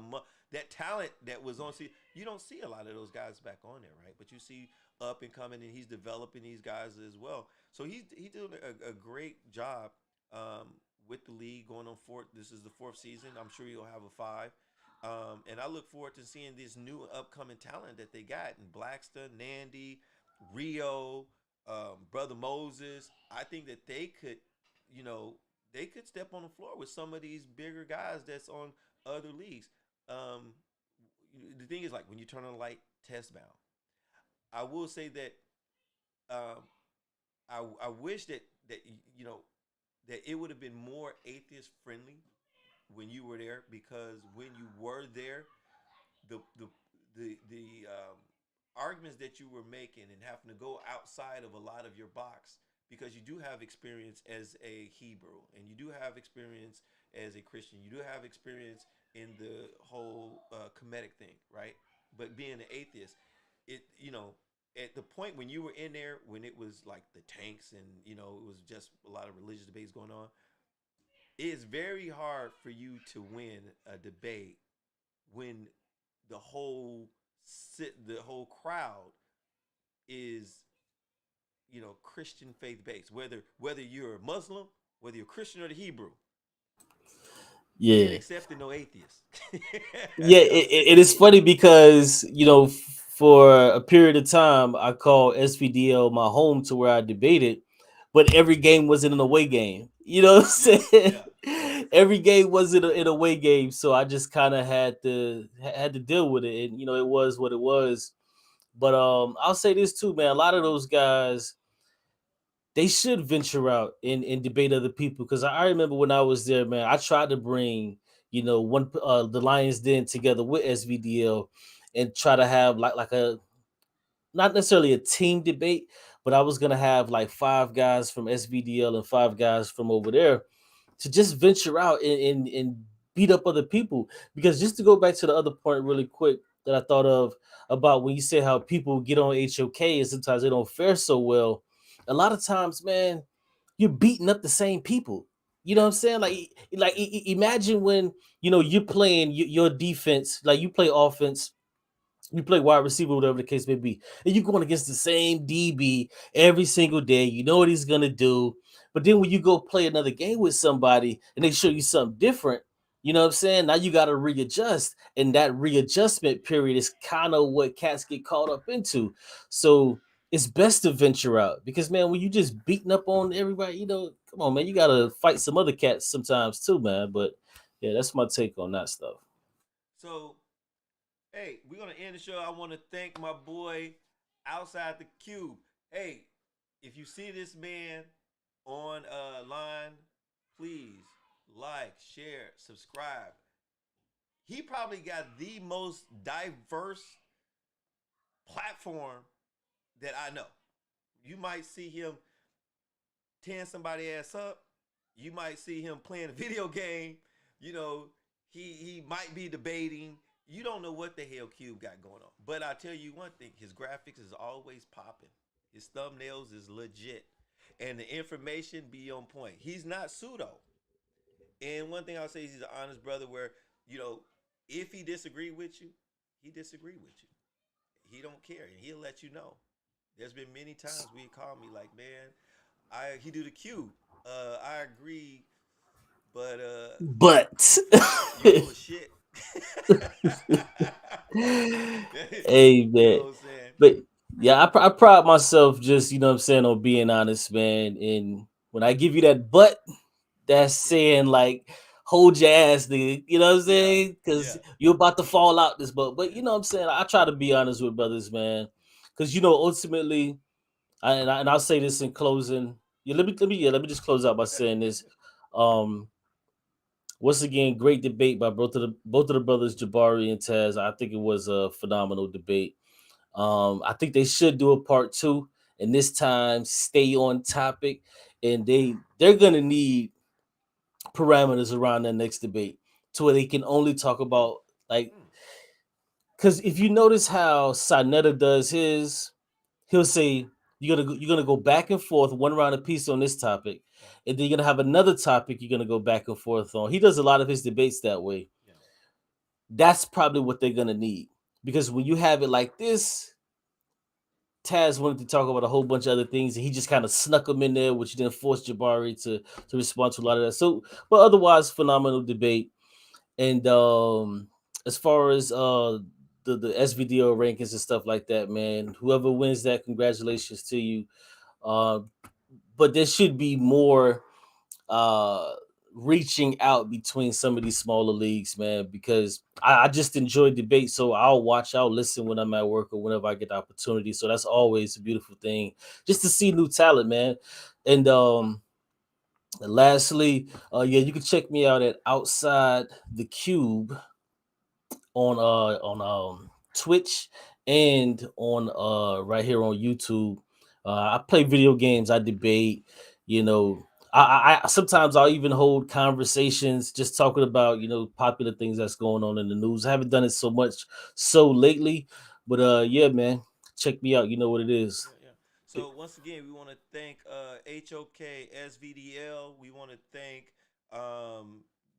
that talent that was on. See, you don't see a lot of those guys back on there, right? But you see up and coming, and he's developing these guys as well. So he's doing a great job with the league going on fourth. This is the fourth season. I'm sure he'll have a five. And I look forward to seeing this new upcoming talent that they got in Blackston, Nandy, Rio, Brother Moses. I think that they could, you know, they could step on the floor with some of these bigger guys that's on other leagues. Um, the thing is, like when you turn on the light, test bound. I will say that um, I wish that you know that it would have been more atheist friendly when you were there, because when you were there, the the the arguments that you were making and having to go outside of a lot of your box, because you do have experience as a Hebrew and you do have experience as a Christian, you do have experience in the whole Kemetic thing, right? But being an atheist, it at the point when you were in there, when it was like the tanks and it was just a lot of religious debates going on, it's very hard for you to win a debate when the whole the whole crowd is Christian faith based, whether you're a Muslim, whether you're Christian or the Hebrew. You ain't Yeah. accepting no atheist. Yeah, it is funny because for a period of time I called SVDL my home to where I debated, but every game was in an away game. You know what I'm saying? Every game was in an away game, so I just kind of had to deal with it, and it was what it was. But I'll say this too, man. A lot of those guys, they should venture out and debate other people, because I remember when I was there, man. I tried to bring one the Lions Den together with SVDL and try to have like a not necessarily a team debate, but I was gonna have like five guys from SVDL and five guys from over there to just venture out and beat up other people. Because just to go back to the other point really quick that I thought of about when you say how people get on HOK and sometimes they don't fare so well, a lot of times, man, you're beating up the same people. You know what I'm saying? Imagine when you're playing your defense, like you play offense, you play wide receiver, whatever the case may be, and you're going against the same DB every single day. You know what he's gonna do, but then when you go play another game with somebody and they show you something different, you know what I'm saying? Now you got to readjust, and that readjustment period is kind of what cats get caught up into. So it's best to venture out, because man, when you just beating up on everybody, come on, man, you gotta fight some other cats sometimes too, man. But yeah, that's my take on that stuff. So, hey, we're gonna end the show. I want to thank my boy outside the cube. Hey, if you see this man on line, please like, share, subscribe. He probably got the most diverse platform that I know. You might see him tearing somebody ass up. You might see him playing a video game. He might be debating. You don't know what the hell Cube got going on. But I tell you one thing, his graphics is always popping. His thumbnails is legit. And the information be on point. He's not pseudo. And one thing I'll say is he's an honest brother where, if he disagree with you, he disagree with you. He don't care, and he'll let you know. There's been many times where he called me like, man, he do the Q. I agree, but you full of shit. Hey, You know man. what I'm saying? But yeah, I pride myself just, what I'm saying, on being honest, man. And when I give you that butt, that's saying like, hold your ass, nigga. You know what I'm saying? Because you're about to fall out this butt. But you know what I'm saying? I try to be honest with brothers, man. Because ultimately, and I'll say this in closing. Yeah, let me just close out by saying this. Um, Once again, great debate by both of the brothers Jabari and Taz. I think it was a phenomenal debate. I think they should do a part two, and this time stay on topic. And they're gonna need parameters around their next debate to where they can only talk about, like, because if you notice how Sinetta does his, he'll say you're gonna go back and forth one round apiece on this topic, and then you're gonna have another topic you're gonna go back and forth on. He does a lot of his debates that way. That's probably what they're gonna need because when you have it like this, Taz wanted to talk about a whole bunch of other things, and he just kind of snuck them in there, which then forced Jabari to respond to a lot of that. So, but otherwise, phenomenal debate. And as far as the SVDL rankings and stuff like that, man, whoever wins that, congratulations to you. Uh, but there should be more uh reaching out between some of these smaller leagues, man, because I just enjoy debate. So I'll listen when I'm at work or whenever I get the opportunity. So that's always a beautiful thing just to see new talent, man. And lastly, yeah, you can check me out at Outside the Cube on Twitch and on right here on YouTube. I play video games, I debate, you know. I sometimes I'll even hold conversations just talking about, you know, popular things that's going on in the news. I haven't done it so much so lately, but yeah, man, check me out. You know what it is. Yeah, yeah. So once again, we want to thank HOK SVDL. We want to thank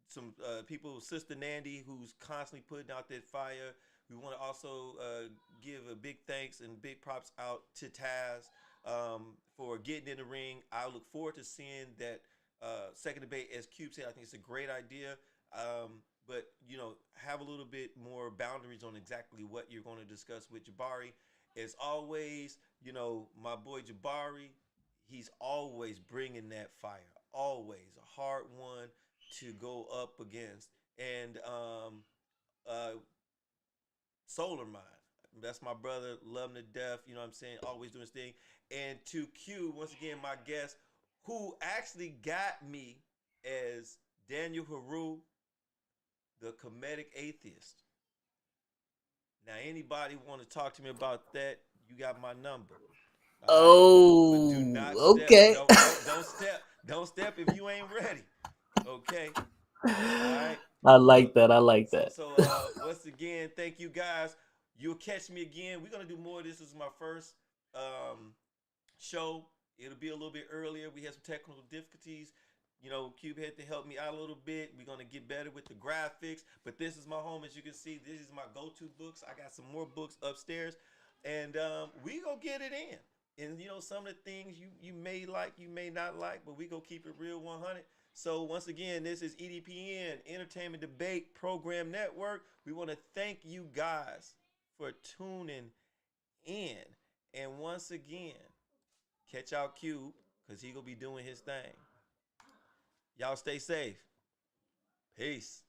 some people, Sister Nandy, who's constantly putting out that fire. We want to also give a big thanks and big props out to Taz for getting in the ring. I look forward to seeing that second debate. As Cube said, I think it's a great idea. But you know, have a little bit more boundaries on exactly what you're going to discuss with Jabari. As always, you know, my boy Jabari, he's always bringing that fire. Always a hard one to go up against. And uh, Solar Mind, that's my brother. Love him to death. You know what I'm saying? Always doing his thing. And to Q, once again, my guest, who actually got me as Daniel Haru, the comedic atheist. Now, anybody want to talk to me about that? You got my number. All right, but do Oh, not step. okay. Don't step. Don't step if you ain't ready. Okay. All right. I So like that. I like so that. so once again, thank you guys. You'll catch me again. We're gonna do more of this. This is my first show. It'll be a little bit earlier. We had some technical difficulties. You know, Cube had to help me out a little bit. We're gonna get better with the graphics. But this is my home, as you can see. This is my go-to books. I got some more books upstairs, and we gonna get it in. And you know, some of the things you may like, you may not like, but we gonna keep it real 100. So once again, this is EDPN Entertainment Debate Program Network. We want to thank you guys for tuning in. And once again, catch out Cube because he gonna be doing his thing. Y'all stay safe. Peace.